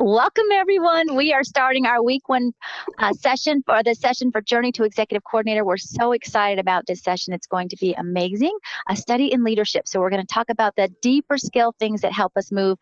Welcome, everyone. We are starting our week one session for the session for Journey to Executive Coordinator. We're so excited about this session. It's going to be amazing. A study in leadership. So we're going to talk about the deeper skill things that help us move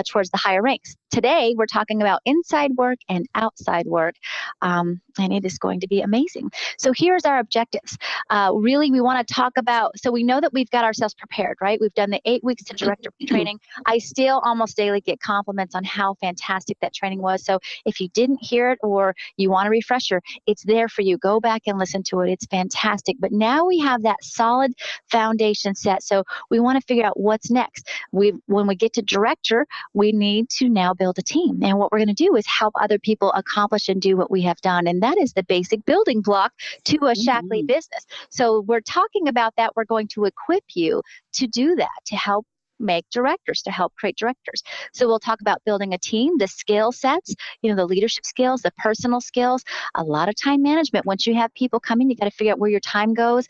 towards the higher ranks. Today, we're talking about inside work and outside work, and it is going to be amazing. So here's our objectives. Really, we want to talk about, so we know that we've got ourselves prepared, right? We've done the 8 weeks to director training. I still almost daily get compliments on how fantastic that training was. So if you didn't hear it or you want a refresher, it's there for you. Go back and listen to it. It's fantastic. But now we have that solid foundation set. So we want to figure out what's next. When we get to director, we need to now build a team. And what we're going to do is help other people accomplish and do what we have done. And that is the basic building block to a Shackley business. So we're talking about that. We're going to equip you to do that, to help make directors, to help create directors. So we'll talk about building a team, the skill sets, the leadership skills, the personal skills, a lot of time management. Once you have people coming, you got to figure out where your time goes,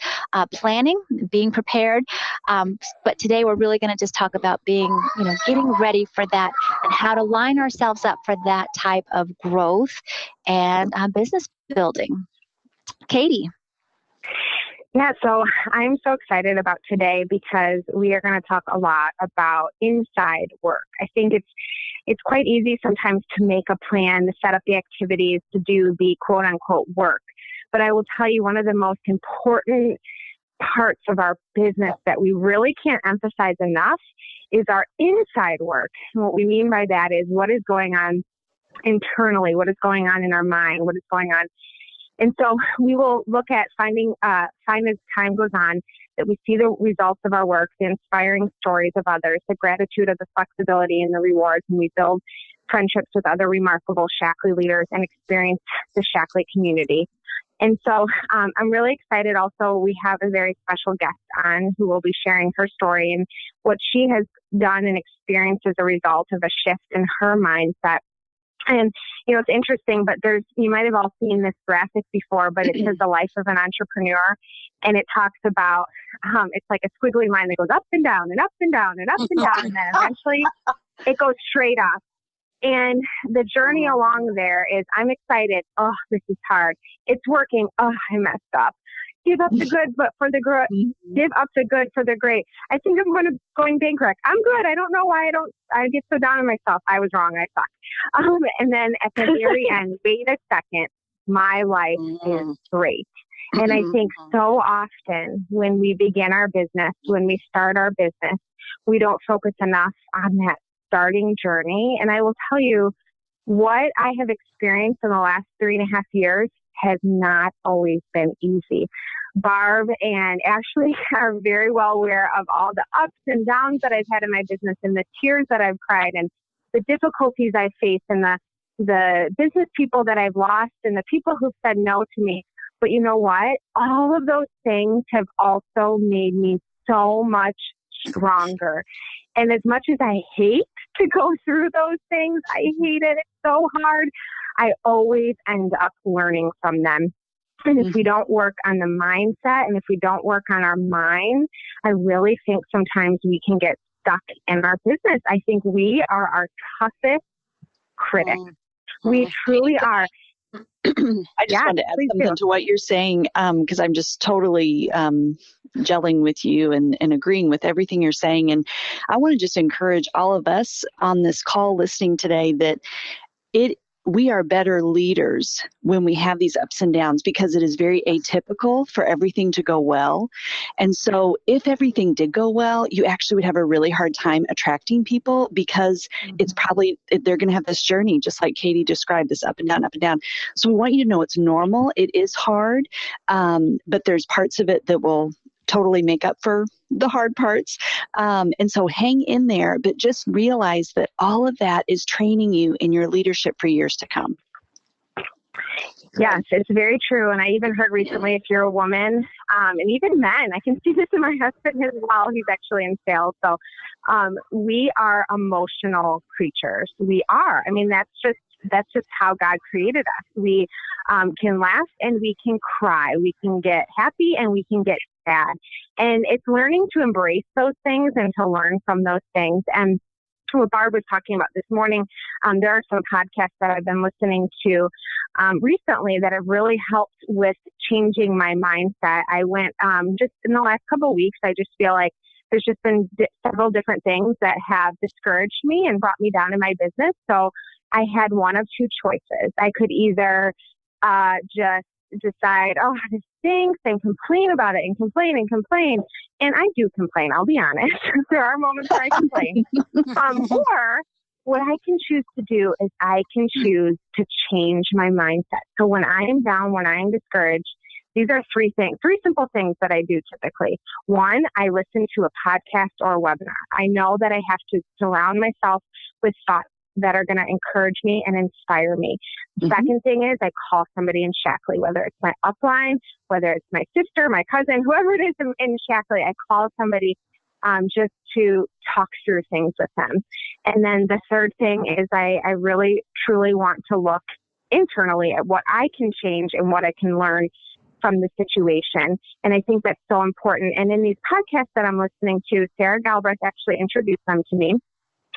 planning, being prepared. But today we're really going to just talk about being, getting ready for that and how to line ourselves up for that type of growth and business building. Katie. Yeah, so I'm so excited about today because we are going to talk a lot about inside work. I think it's quite easy sometimes to make a plan, to set up the activities, to do the quote unquote work. But I will tell you, one of the most important parts of our business that we really can't emphasize enough is our inside work. And what we mean by that is what is going on internally, what is going on in our mind, what is going on. And so we will look at find as time goes on that we see the results of our work, the inspiring stories of others, the gratitude of the flexibility and the rewards, and we build friendships with other remarkable Shackley leaders and experience the Shackley community. And so I'm really excited. Also, we have a very special guest on who will be sharing her story and what she has done and experienced as a result of a shift in her mindset. And, it's interesting, but you might have all seen this graphic before, but it says the life of an entrepreneur. And it talks about, it's like a squiggly line that goes up and down and up and down and up and down. And then eventually it goes straight up. And the journey along there is, I'm excited. Oh, this is hard. It's working. Oh, I messed up. Give up the good, but for the great. Give up the good for the great. I think I'm going bankrupt. I'm good. I don't know why I get so down on myself. I was wrong. I suck. And then at the very end, wait a second, my life is great. And I think so often when we begin our business, when we start our business, we don't focus enough on that starting journey. And I will tell you what I have experienced in the last 3.5 years has not always been easy. Barb and Ashley are very well aware of all the ups and downs that I've had in my business and the tears that I've cried and the difficulties I face and the business people that I've lost and the people who've said no to me. But you know what? All of those things have also made me so much stronger. And as much as I hate to go through those things, I hate it. It's so hard. I always end up learning from them. And if we don't work on the mindset and if we don't work on our mind, I really think sometimes we can get stuck in our business. I think we are our toughest critic. We truly are. I just wanted to add something to what you're saying, because I'm just totally gelling with you and agreeing with everything you're saying. And I want to just encourage all of us on this call listening today that we are better leaders when we have these ups and downs because it is very atypical for everything to go well. And so if everything did go well, you actually would have a really hard time attracting people because it's probably, they're going to have this journey, just like Katie described, this up and down, up and down. So we want you to know it's normal. It is hard, but there's parts of it that will totally make up for the hard parts. And so hang in there, but just realize that all of that is training you in your leadership for years to come. Yes, it's very true. And I even heard recently, if you're a woman, and even men, I can see this in my husband as well. He's actually in sales. So we are emotional creatures. We are. I mean, that's just how God created us. We can laugh and we can cry. We can get happy and we can get sad. And it's learning to embrace those things and to learn from those things. And what Barb was talking about this morning. There are some podcasts that I've been listening to recently that have really helped with changing my mindset. I went just in the last couple of weeks, I just feel like there's just been several different things that have discouraged me and brought me down in my business. So I had one of two choices. I could either just decide, oh, this stinks, and complain about it and complain and complain. And I do complain, I'll be honest. There are moments where I complain. Or what I can choose to do is I can choose to change my mindset. So when I am down, when I am discouraged, these are three simple things that I do typically. One, I listen to a podcast or a webinar. I know that I have to surround myself with thoughts that are going to encourage me and inspire me. The second thing is I call somebody in Shaklee, whether it's my upline, whether it's my sister, my cousin, whoever it is in Shaklee, I call somebody just to talk through things with them. And then the third thing is I really, truly want to look internally at what I can change and what I can learn from the situation. And I think that's so important. And in these podcasts that I'm listening to, Sarah Galbraith actually introduced them to me.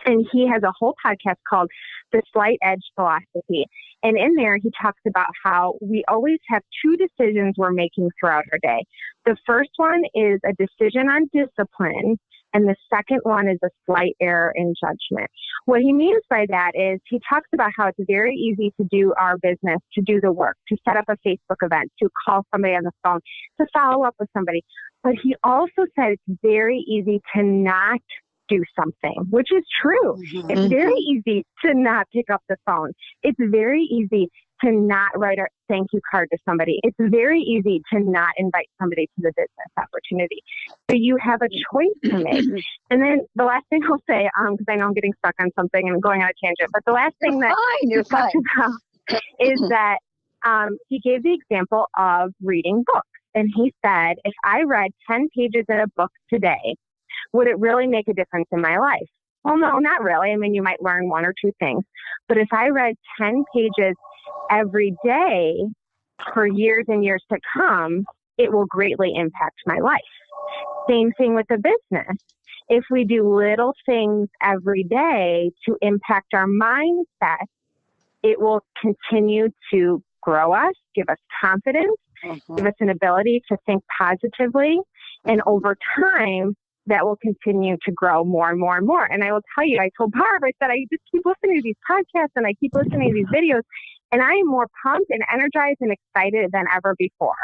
And he has a whole podcast called The Slight Edge Philosophy. And in there, he talks about how we always have two decisions we're making throughout our day. The first one is a decision on discipline, and the second one is a slight error in judgment. What he means by that is he talks about how it's very easy to do our business, to do the work, to set up a Facebook event, to call somebody on the phone, to follow up with somebody. But he also said it's very easy to not do something, which is true. It's very easy to not pick up the phone. It's very easy to not write a thank you card to somebody. It's very easy to not invite somebody to the business opportunity. So you have a choice to make. And then the last thing I'll say, because I know I'm getting stuck on something and I'm going on a tangent, but the last thing that he talked about is that he gave the example of reading books. And he said, if I read 10 pages in a book today, would it really make a difference in my life? Well, no, not really. I mean, you might learn one or two things. But if I read 10 pages every day for years and years to come, it will greatly impact my life. Same thing with the business. If we do little things every day to impact our mindset, it will continue to grow us, give us confidence, give us an ability to think positively. And over time, that will continue to grow more and more and more. And I will tell you, I told Barb, I said, I just keep listening to these podcasts and I keep listening to these videos, and I am more pumped and energized and excited than ever before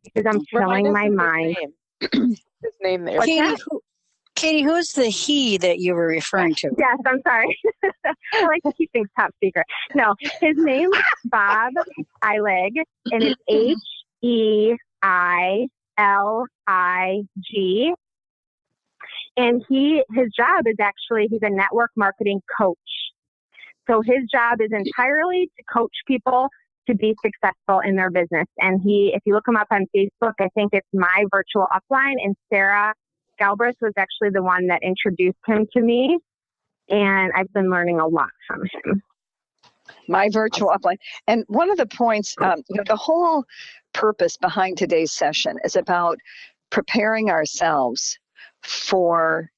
because I'm filling my mind. His name there. Katie, who's the he that you were referring to? Yes, I'm sorry. I like to keep things top secret. No, his name is Bob Eilig, and it's Heilig. And his job is actually, he's a network marketing coach. So his job is entirely to coach people to be successful in their business. And if you look him up on Facebook, I think it's My Virtual Upline. And Sarah Galbraith was actually the one that introduced him to me. And I've been learning a lot from him. My Virtual Upline. And one of the points, the whole purpose behind today's session is about preparing ourselves for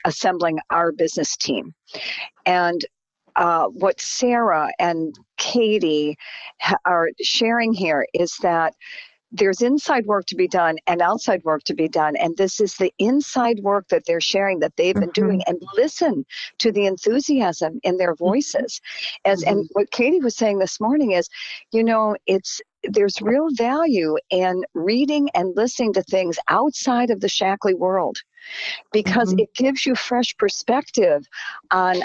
assembling our business team. And what Sarah and Katie are sharing here is that there's inside work to be done and outside work to be done. And this is the inside work that they're sharing that they've been doing, and listen to the enthusiasm in their voices. And what Katie was saying this morning is, there's real value in reading and listening to things outside of the Shaklee world, because it gives you fresh perspective on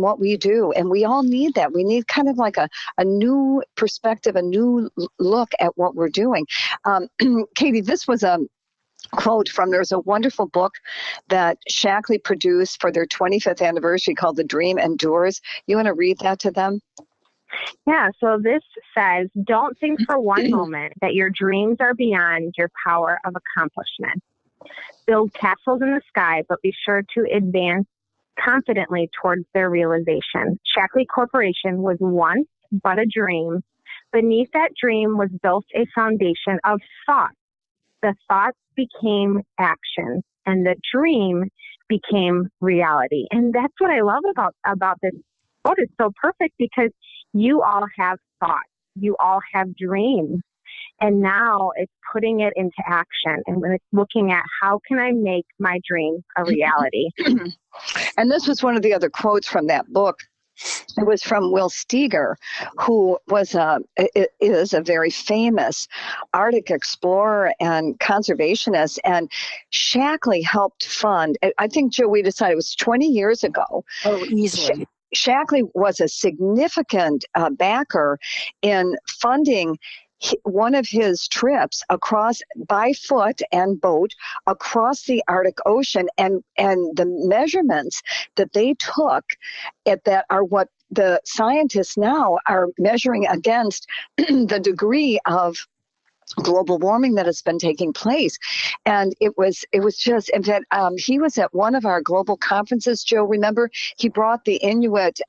what we do. And we all need that. We need kind of like a new perspective, a new look at what we're doing. Katie, this was a quote there's a wonderful book that Shaklee produced for their 25th anniversary called The Dream Endures. You want to read that to them? Yeah, so this says, don't think for one moment that your dreams are beyond your power of accomplishment. Build castles in the sky, but be sure to advance confidently towards their realization. Shaklee Corporation was once but a dream. Beneath that dream was built a foundation of thought. The thoughts became action, and the dream became reality. And that's what I love about this quote. It's so perfect because you all have thoughts, you all have dreams. And now it's putting it into action, and when it's looking at how can I make my dream a reality. And this was one of the other quotes from that book. It was from Will Steger, who is a very famous Arctic explorer and conservationist. And Shackley helped fund, I think, Joe, we decided it was 20 years ago. Oh, easily. Shackley was a significant backer in funding one of his trips across by foot and boat across the Arctic Ocean, and the measurements that they took at that are what the scientists now are measuring against the degree of global warming that has been taking place. And it was just, in fact, he was at one of our global conferences, Joe, remember, he brought the Inuit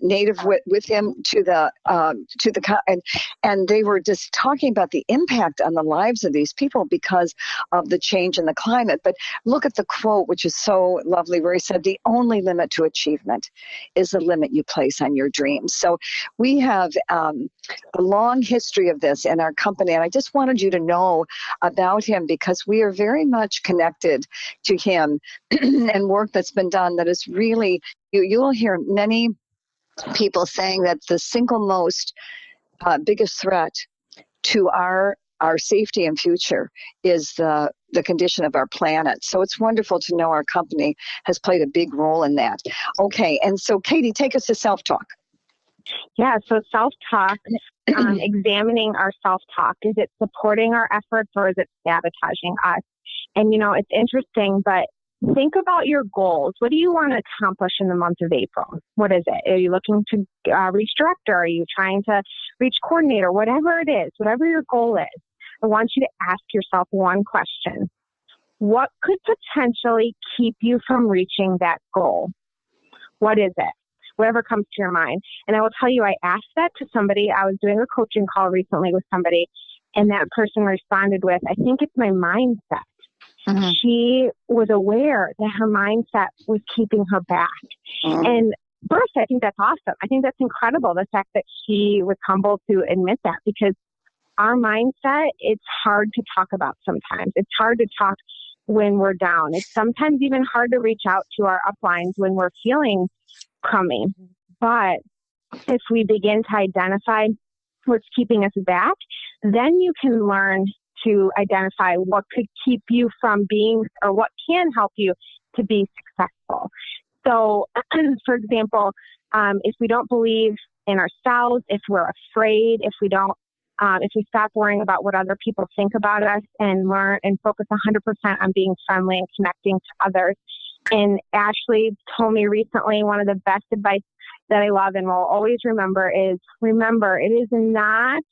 native with him and they were just talking about the impact on the lives of these people because of the change in the climate. But look at the quote, which is so lovely, where he said, "The only limit to achievement is the limit you place on your dreams." So we have a long history of this in our company, and I just wanted you to know about him because we are very much connected to him and work that's been done that is really, you'll hear many people saying that the single most biggest threat to our safety and future is the condition of our planet. So it's wonderful to know our company has played a big role in that. Okay, and so Katie, take us to self-talk. Yeah, so self-talk, examining our self-talk. Is it supporting our efforts or is it sabotaging us? And, it's interesting, but think about your goals. What do you want to accomplish in the month of April? What is it? Are you looking to reach director? Are you trying to reach coordinator? Whatever it is, whatever your goal is, I want you to ask yourself one question. What could potentially keep you from reaching that goal? What is it? Whatever comes to your mind. And I will tell you, I asked that to somebody. I was doing a coaching call recently with somebody, and that person responded with, I think it's my mindset. Mm-hmm. She was aware that her mindset was keeping her back. Mm-hmm. And first, I think that's awesome. I think that's incredible, the fact that she was humble to admit that, because our mindset, it's hard to talk about sometimes. It's hard to talk when we're down. It's sometimes even hard to reach out to our uplines when we're feeling crummy. But if we begin to identify what's keeping us back, then you can learn to identify what could keep you from being, or what can help you to be successful. So, for example, if we don't believe in ourselves, if we're afraid, if we stop worrying about what other people think about us and learn and focus 100% on being friendly and connecting to others. And Ashley told me recently, one of the best advice that I love and will always remember is, remember, it is not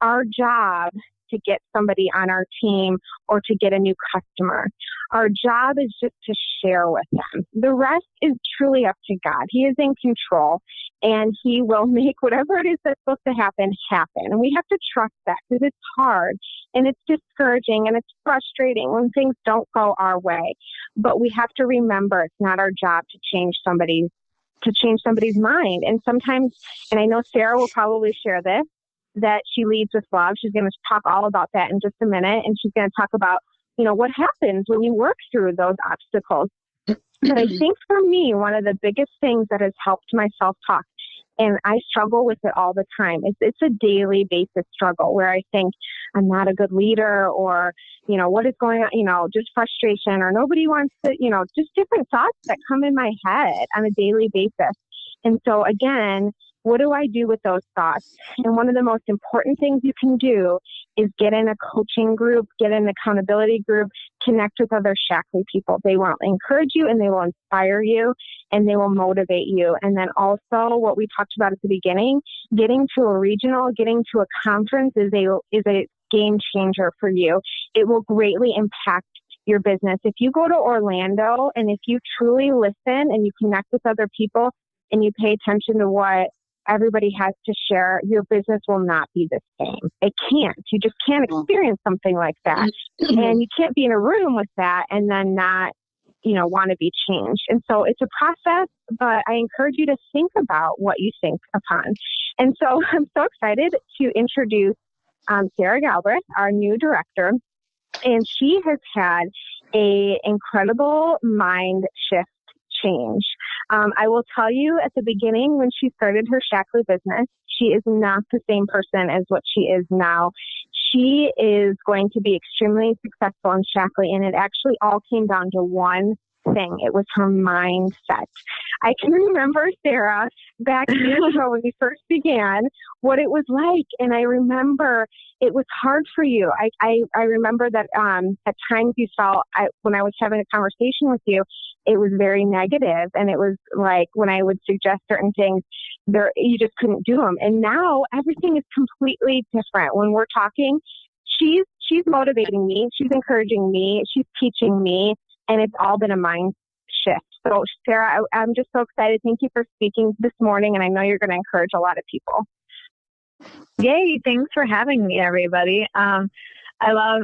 our job to get somebody on our team or to get a new customer. Our job is just to share with them. The rest is truly up to God. He is in control, and He will make whatever it is that's supposed to happen, happen. And we have to trust that, because it's hard and it's discouraging and it's frustrating when things don't go our way. But we have to remember it's not our job to change somebody's mind. And sometimes, and I know Sarah will probably share this, that she leads with love. She's going to talk all about that in just a minute. And she's going to talk about, what happens when you work through those obstacles. But I think for me, one of the biggest things that has helped my self-talk, and I struggle with it all the time, it's a daily basis struggle where I think I'm not a good leader, or, what is going on, just frustration, or nobody wants to, just different thoughts that come in my head on a daily basis. And so again, what do I do with those thoughts? And one of the most important things you can do is get in a coaching group, get in an accountability group, connect with other Shackley people. They will encourage you and they will inspire you and they will motivate you. And then also what we talked about at the beginning, getting to a regional, getting to a conference is a game changer for you. It will greatly impact your business. If you go to Orlando and if you truly listen and you connect with other people and you pay attention to what everybody has to share, your business will not be the same. It can't. You just can't experience something like that. And you can't be in a room with that and then not, want to be changed. And so it's a process, but I encourage you to think about what you think upon. And so I'm so excited to introduce Sarah Galbraith, our new director. And she has had a incredible mind shift change. I will tell you at the beginning when she started her Shackley business, she is not the same person as what she is now. She is going to be extremely successful in Shackley, and it actually all came down to one thing. It was her mindset. I can remember, Sarah, back years ago when we first began, what it was like. And I remember it was hard for you. I remember that at times you felt, when I was having a conversation with you, it was very negative. And it was like when I would suggest certain things, you just couldn't do them. And now everything is completely different. When we're talking, she's motivating me. She's encouraging me. She's teaching me. And it's all been a mind shift. So, Sarah, I'm just so excited. Thank you for speaking this morning. And I know you're going to encourage a lot of people. Yay. Thanks for having me, everybody. I love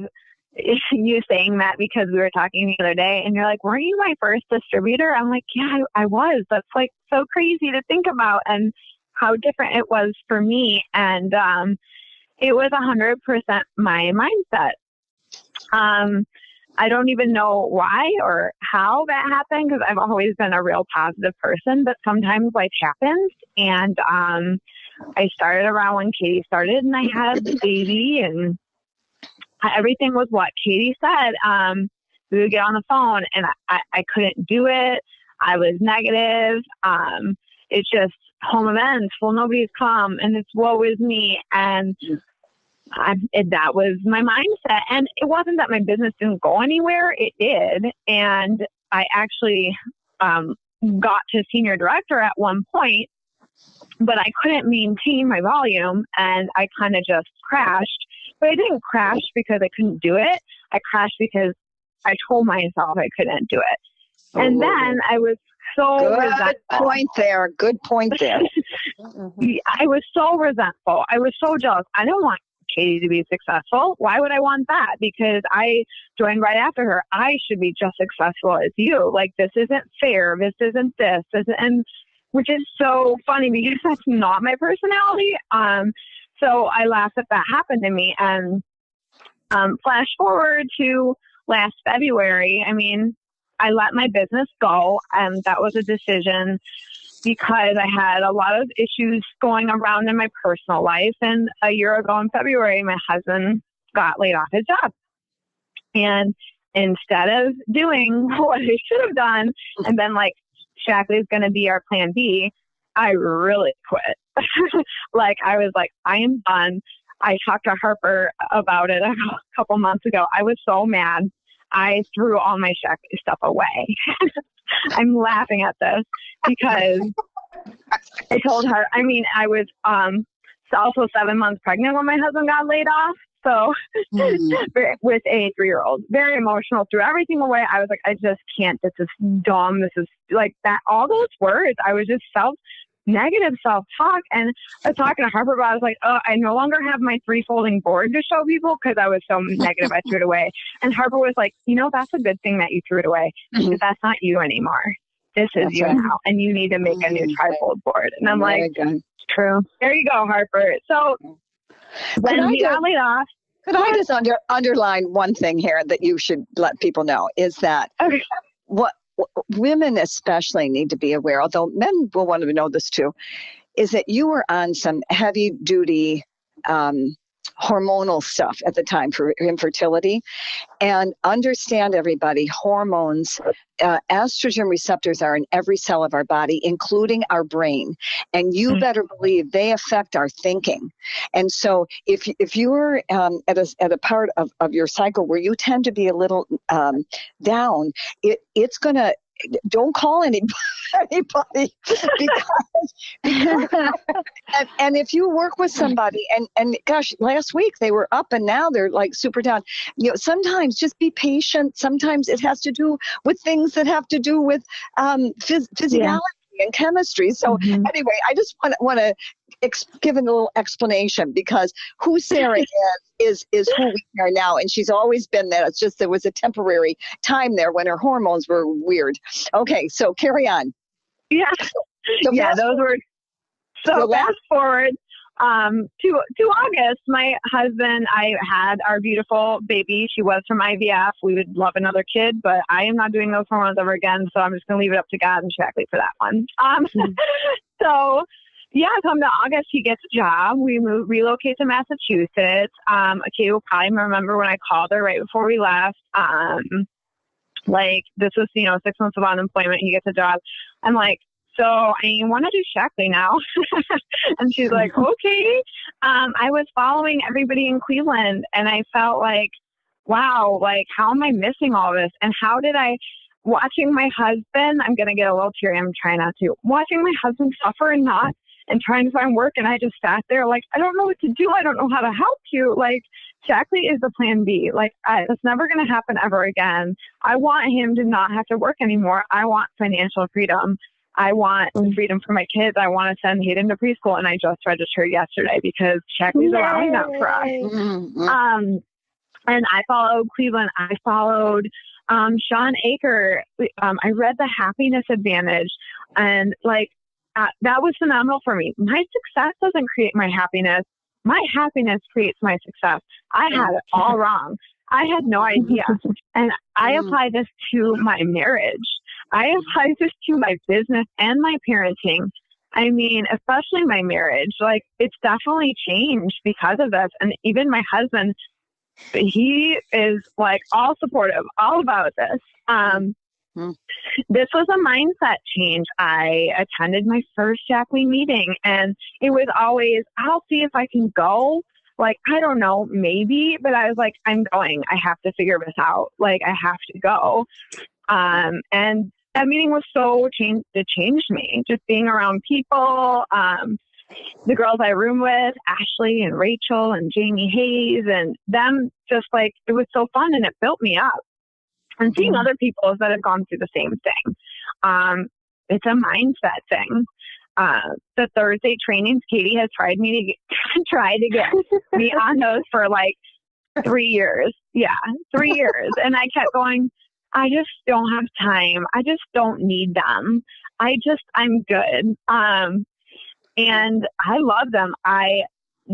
you saying that because we were talking the other day and you're like, weren't you my first distributor? I'm like, yeah, I was. That's like so crazy to think about and how different it was for me. And it was 100% my mindset. I don't even know why or how that happened because I've always been a real positive person, but sometimes life happens. And I started around when Katie started and I had the baby and everything was what Katie said. We would get on the phone and I couldn't do it. I was negative. It's just home events. Well, nobody's come and it's woe is me. And that was my mindset. And it wasn't that my business didn't go anywhere. It did. And I actually got to senior director at one point, but I couldn't maintain my volume and I kind of just crashed. But I didn't crash because I couldn't do it. I crashed because I told myself I couldn't do it. And then I was so resentful. Good point there. I was so resentful. I was so jealous. I don't want Katie to be successful. Why would I want that? Because I joined right after her. I should be just successful as you. Like, this isn't fair. This isn't this. And which is so funny because that's not my personality. So I laugh that that happened to me. And flash forward to last February. I mean, I let my business go, and that was a decision because I had a lot of issues going around in my personal life. And a year ago in February, my husband got laid off his job. And instead of doing what I should have done and been like, Shackley is going to be our plan B, I really quit. Like, I was like, I am done. I talked to Harper about it a couple months ago. I was so mad. I threw all my Shackley stuff away. I'm laughing at this because I told her, I mean, I was also 7 months pregnant when my husband got laid off. So with a 3-year-old, very emotional, threw everything away. I was like, I just can't. This is dumb. This is like that. All those words, I was just negative self-talk. And I was talking to Harper about it. I was like, oh, I no longer have my 3-folding board to show people because I was so negative. I threw it away. And Harper was like, that's a good thing that you threw it away because that's not you anymore. This is you now. And you need to make a new trifold board. And I'm like, true. There you go, Harper. So when he got laid off. Could I just underline one thing here that you should let people know is that what women especially need to be aware, although men will want to know this too, is that you were on some heavy duty hormonal stuff at the time for infertility. And understand, everybody, hormones, estrogen receptors are in every cell of our body, including our brain. And you better believe they affect our thinking. And so if you're at a part of your cycle where you tend to be a little down, it's going to, don't call anybody because and if you work with somebody and gosh, last week they were up and now they're like super down. Sometimes just be patient. Sometimes it has to do with things that have to do with physicality. and chemistry. So anyway, I just want to give a little explanation, because who Sarah is who we are now. And she's always been that. It's just there was a temporary time there when her hormones were weird. Okay, so carry on. Yeah. So those were, so fast forward to August. My husband, I had our beautiful baby. She was from IVF. We would love another kid, but I am not doing those hormones ever again. So I'm just going to leave it up to God and Shackley for that one. So yeah, come to August, he gets a job. We relocate to Massachusetts. Katie will probably remember when I called her right before we left. Like, this was, 6 months of unemployment. He gets a job. I'm like, so I want to do Shackley now. And she's like, okay. I was following everybody in Cleveland, and I felt like, wow, like, how am I missing all this? And how did watching my husband, I'm going to get a little teary. I'm trying not to. Watching my husband suffer and trying to find work. And I just sat there like, I don't know what to do. I don't know how to help you. Like, Shackley is the plan B. Like, that's never going to happen ever again. I want him to not have to work anymore. I want financial freedom. I want freedom for my kids. I want to send Hayden to preschool. And I just registered yesterday because Shackley's allowing that for us. And I followed Cleveland. I followed Sean Aker. I read The Happiness Advantage, and that was phenomenal for me. My success doesn't create my happiness. My happiness creates my success. I had it all wrong. I had no idea. And I apply this to my marriage. I apply this to my business and my parenting. I mean, especially my marriage. Like, it's definitely changed because of this. And even my husband, he is like all supportive, all about this. This was a mindset change. I attended my first Shackley meeting, and it was always, I'll see if I can go. Like, I don't know, maybe, but I was like, I'm going. I have to figure this out. Like, I have to go. And that meeting was it changed me. Just being around people, the girls I room with, Ashley and Rachel and Jamie Hayes, and them, just like, it was so fun, and it built me up. And seeing other people that have gone through the same thing. It's a mindset thing. The Thursday trainings, Katie has tried to get me on those for like 3 years. Yeah, 3 years. And I kept going, I just don't have time. I just don't need them. I'm good. And I love them. I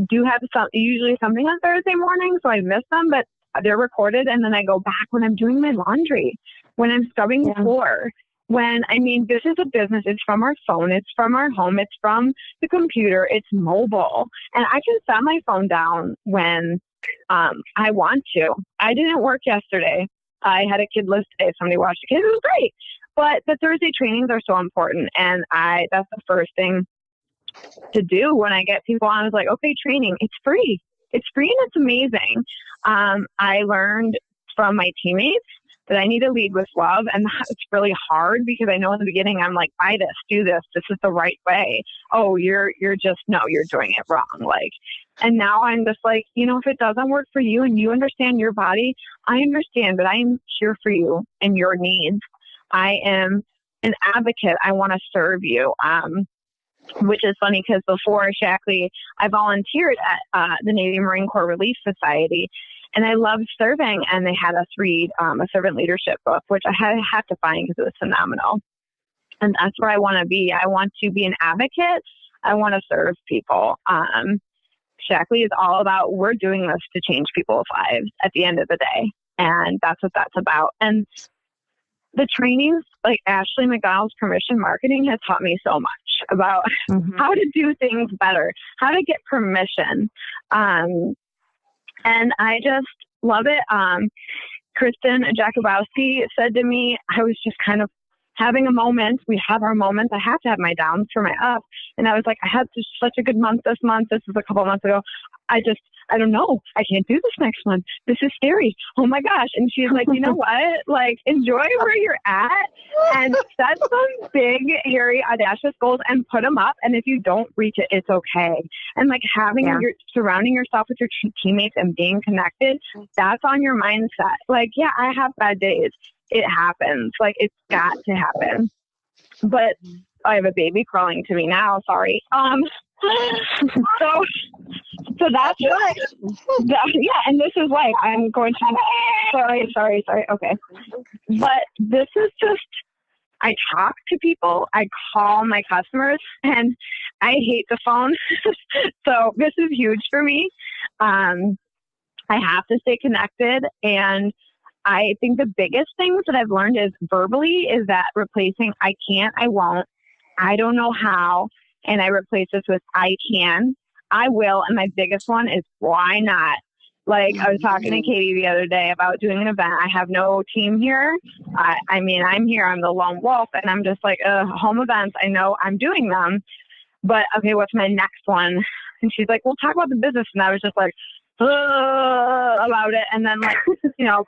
do have usually something on Thursday morning, so I miss them, but they're recorded. And then I go back when I'm doing my laundry, when I'm scrubbing the floor. This is a business. It's from our phone. It's from our home. It's from the computer. It's mobile. And I can set my phone down when I want to. I didn't work yesterday. I had a kidless day. Somebody watched the kids. It was great. But the Thursday trainings are so important. And that's the first thing to do when I get people on. Is like, okay, training. It's free. It's free and it's amazing. I learned from my teammates that I need to lead with love. And it's really hard because I know in the beginning, I'm like, buy this, do this. This is the right way. Oh, you're doing it wrong. Like, and now I'm just like, if it doesn't work for you and you understand your body, I understand, but I am here for you and your needs. I am an advocate. I want to serve you. Which is funny because before Shackley, I volunteered at the Navy Marine Corps Relief Society. And I loved serving, and they had us read a servant leadership book, which I had to find because it was phenomenal. And that's where I want to be. I want to be an advocate. I want to serve people. Shackley is all about, we're doing this to change people's lives at the end of the day. And that's what that's about. And the trainings, like Ashley McDonald's Permission Marketing, has taught me so much about how to do things better, how to get permission. And I just love it. Kristen Jakubowski said to me, I was just kind of having a moment. We have our moments. I have to have my downs for my ups. And I was like, I had such a good month this month. This was a couple of months ago. I don't know. I can't do this next month. This is scary. Oh my gosh. And she's like, you know what? Like, enjoy where you're at and set some big, hairy, audacious goals and put them up. And if you don't reach it, it's okay. And like surrounding yourself with your teammates and being connected, that's on your mindset. Like, yeah, I have bad days. It happens. Like, it's got to happen. But I have a baby crawling to me now. Sorry. So that's right. Yeah, and this is like I'm going to. Sorry. Okay, but this is just. I talk to people. I call my customers, and I hate the phone. So this is huge for me. I have to stay connected, and I think the biggest things that I've learned is verbally is that replacing I can't, I won't, I don't know how, and I replace this with I can, I will, and my biggest one is why not? Like I was talking to Katie the other day about doing an event. I have no team here. I mean, I'm here. I'm the lone wolf, and I'm just like, home events. I know I'm doing them, but okay, what's my next one? And she's like, we'll talk about the business. And I was just like, about it. And then like,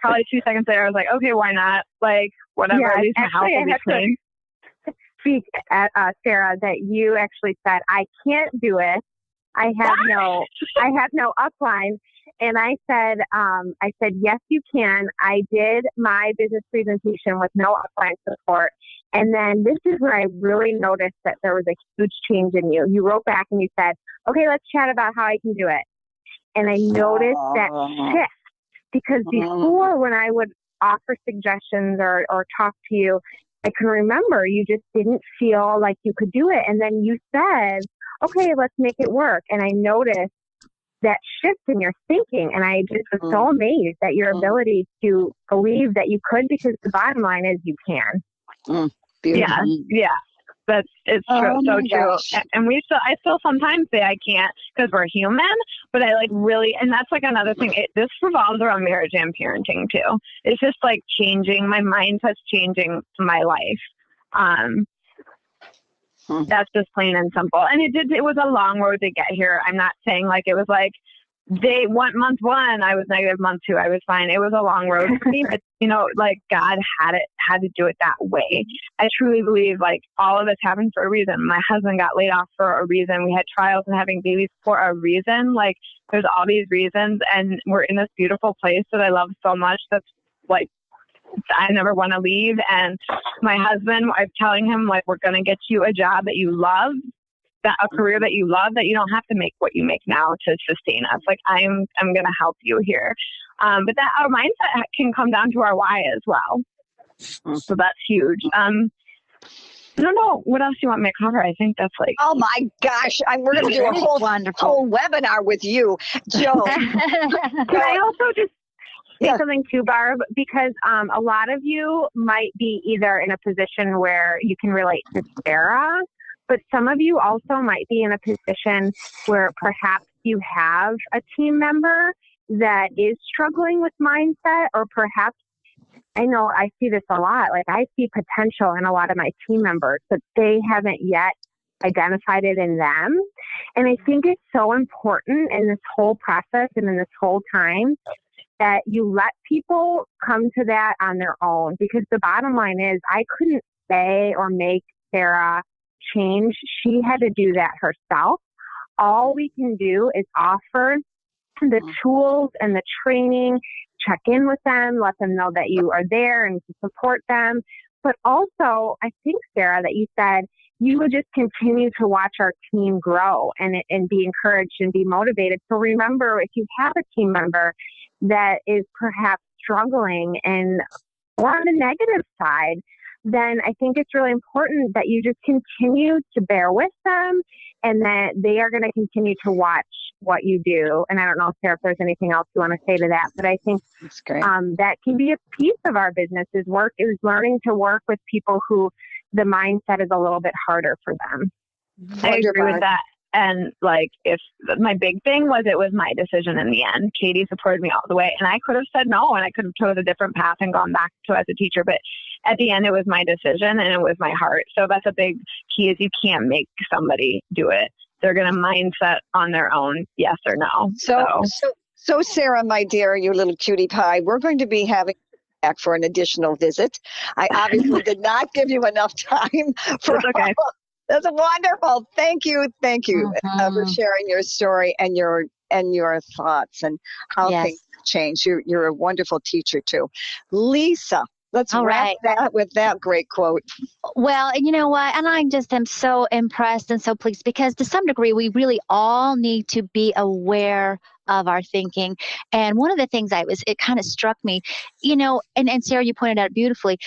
probably 2 seconds later, I was like, okay, why not? Like, whatever. Yeah, at least my house will be clean. Speak at Sarah that you actually said, I can't do it. I have no upline. And I said, yes, you can. I did my business presentation with no upline support. And then this is where I really noticed that there was a huge change in you. You wrote back and you said, okay, let's chat about how I can do it. And I noticed that shift because before when I would offer suggestions or talk to you, I can remember you just didn't feel like you could do it. And then you said, okay, let's make it work. And I noticed that shift in your thinking. And I just was so amazed at your ability to believe that you could, because the bottom line is you can. Yeah. It's true, so true. And I still sometimes say I can't because we're human, but I really, and that's like another thing. This revolves around marriage and parenting too. It's just like changing my mindset's changing my life. That's just plain and simple. And it was a long road to get here. I'm not saying like it was like month one, I was negative, month two, I was fine. It was a long road for me, but like God had to do it that way. I truly believe like all of this happened for a reason. My husband got laid off for a reason. We had trials and having babies for a reason. Like there's all these reasons, and we're in this beautiful place that I love so much. That's like, I never want to leave. And my husband, I'm telling him like, we're going to get you a job that you love, a career that you love, that you don't have to make what you make now to sustain us. Like I'm going to help you here. But that our mindset can come down to our why as well. So that's huge. I don't know what else you want me to cover. I think that's like, oh my gosh, we're going to do a whole webinar with you, Joe. Can I also just say something too, Barb? Because a lot of you might be either in a position where you can relate to Sarah, but some of you also might be in a position where perhaps you have a team member that is struggling with mindset, or perhaps, I know I see this a lot, like I see potential in a lot of my team members, but they haven't yet identified it in them. And I think it's so important in this whole process and in this whole time that you let people come to that on their own, because the bottom line is I couldn't say or make Sarah change. She had to do that herself. All we can do is offer the tools and the training, check in with them, let them know that you are there and to support them. But also, I think, Sarah, that you said you would just continue to watch our team grow and be encouraged and be motivated. So remember, if you have a team member that is perhaps struggling and on the negative side, then I think it's really important that you just continue to bear with them, and that they are going to continue to watch what you do. And I don't know, Sarah, if there's anything else you want to say to that, but I think that can be a piece of our business is learning to work with people who the mindset is a little bit harder for them. I agree with that. And like, if my big thing was, it was my decision in the end. Katie supported me all the way, and I could have said no, and I could have chose a different path and gone back to as a teacher. But at the end, it was my decision and it was my heart. So that's a big key, is you can't make somebody do it. They're going to mindset on their own, yes or no. So Sarah, my dear, you little cutie pie, we're going to be having back for an additional visit. I obviously did not give you enough time for okay. That's wonderful. Thank you for sharing your story and your thoughts and how things change. You're a wonderful teacher too. Lisa, Let's All wrap right. that with that great quote. Well, and you know what? And I just am so impressed and so pleased because to some degree, we really all need to be aware of our thinking. And one of the things it kind of struck me, and Sarah, you pointed out beautifully,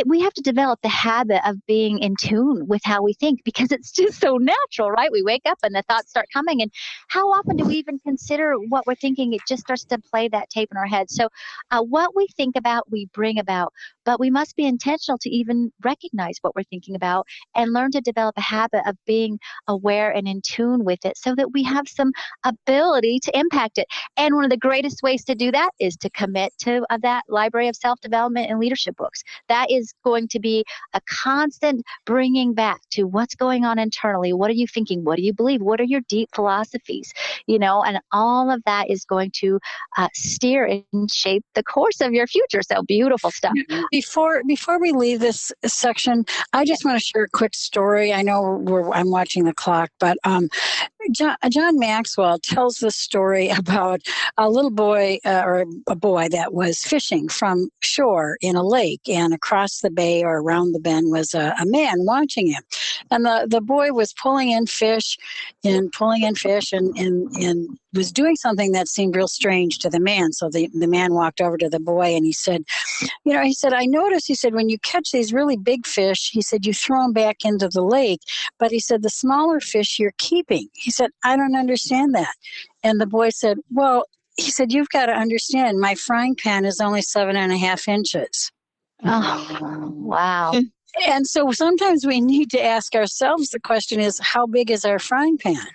we have to develop the habit of being in tune with how we think because it's just so natural, right? We wake up and the thoughts start coming. And how often do we even consider what we're thinking? It just starts to play that tape in our head. So what we think about, we bring about. But we must be intentional to even recognize what we're thinking about and learn to develop a habit of being aware and in tune with it so that we have some ability to impact it. And one of the greatest ways to do that is to commit to that library of self-development and leadership books. That is going to be a constant bringing back to what's going on internally. What are you thinking? What do you believe? What are your deep philosophies? And all of that is going to steer and shape the course of your future. So beautiful stuff. Before we leave this section, I just want to share a quick story. I know I'm watching the clock, but John Maxwell tells the story about a little boy or a boy that was fishing from shore in a lake, and across the bay or around the bend was a man watching him. And the boy was pulling in fish and was doing something that seemed real strange to the man. So the man walked over to the boy and he said, I noticed, he said, when you catch these really big fish, he said, you throw them back into the lake. But he said, the smaller fish you're keeping. He said, I don't understand that. And the boy said, well, he said, you've got to understand, my frying pan is only 7.5 inches. Oh, wow. And so sometimes we need to ask ourselves, the question is, how big is our frying pan?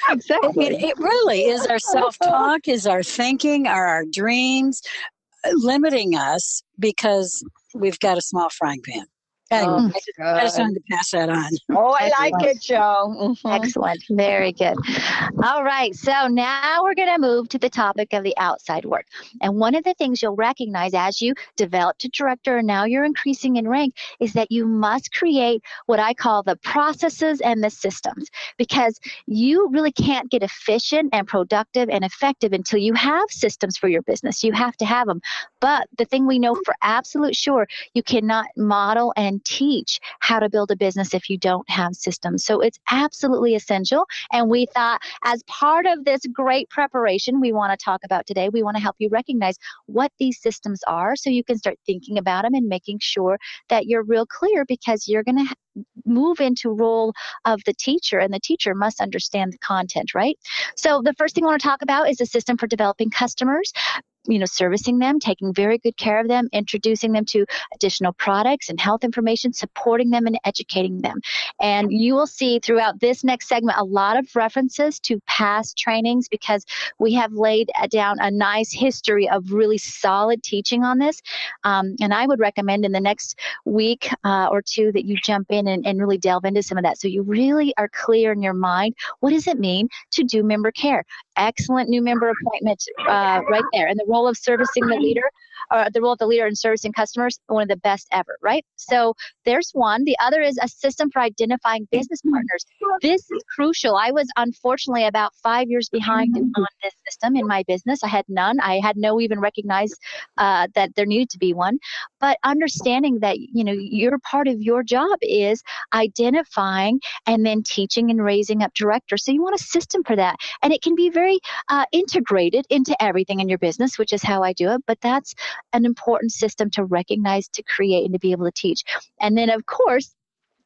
Exactly. It really is. Our self-talk, is our thinking, are our dreams limiting us because we've got a small frying pan. Anyway, I just wanted to pass that on. Oh, I like it, Joe. Mm-hmm. Excellent. Very good. All right. So now we're going to move to the topic of the outside work. And one of the things you'll recognize as you develop to director and now you're increasing in rank is that you must create what I call the processes and the systems, because you really can't get efficient and productive and effective until you have systems for your business. You have to have them. But the thing we know for absolute sure, you cannot model and teach how to build a business if you don't have systems. So it's absolutely essential. And we thought as part of this great preparation we want to talk about today, we want to help you recognize what these systems are so you can start thinking about them and making sure that you're real clear, because you're going to move into role of the teacher, and the teacher must understand the content, right? So the first thing I want to talk about is a system for developing customers. Servicing them, taking very good care of them, introducing them to additional products and health information, supporting them and educating them. And you will see throughout this next segment a lot of references to past trainings, because we have laid down a nice history of really solid teaching on this. And I would recommend in the next week or two that you jump in and really delve into some of that, so you really are clear in your mind, what does it mean to do member care? Excellent new member appointment right there. And the role of servicing the leader, the role of the leader in servicing customers, one of the best ever, right? So there's one. The other is a system for identifying business partners. This is crucial. I was unfortunately about 5 years behind on this system in my business. I had none. I had no even recognized that there needed to be one. But understanding that, your part of your job is identifying and then teaching and raising up directors. So you want a system for that. And it can be very integrated into everything in your business, which is how I do it. But that's an important system to recognize, to create, and to be able to teach. And then, of course,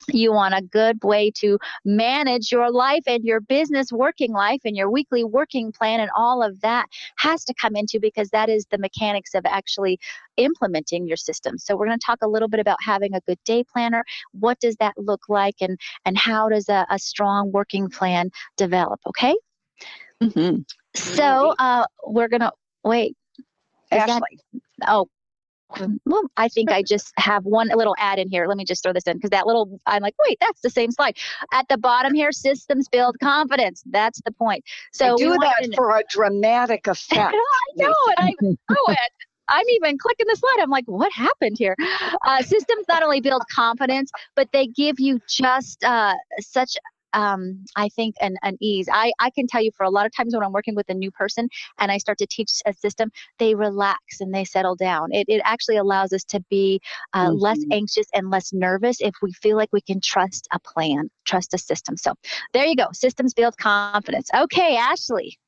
you want a good way to manage your life and your business working life, and your weekly working plan, and all of that has to come into, because that is the mechanics of actually implementing your system. So we're going to talk a little bit about having a good day planner. What does that look like, and how does a strong working plan develop? Okay. Mm-hmm. So we're going to wait. Ashley. Well, I think I just have one little ad in here. Let me just throw this in, because I'm like, wait, that's the same slide. At the bottom here, systems build confidence. That's the point. So do that for a dramatic effect. I know, and I know it. I'm even clicking the slide. I'm like, what happened here? Systems not only build confidence, but they give you just such I think, an ease. I can tell you for a lot of times when I'm working with a new person and I start to teach a system, they relax and they settle down. It actually allows us to be less anxious and less nervous if we feel like we can trust a plan, trust a system. So there you go. Systems build confidence. Okay, Ashley.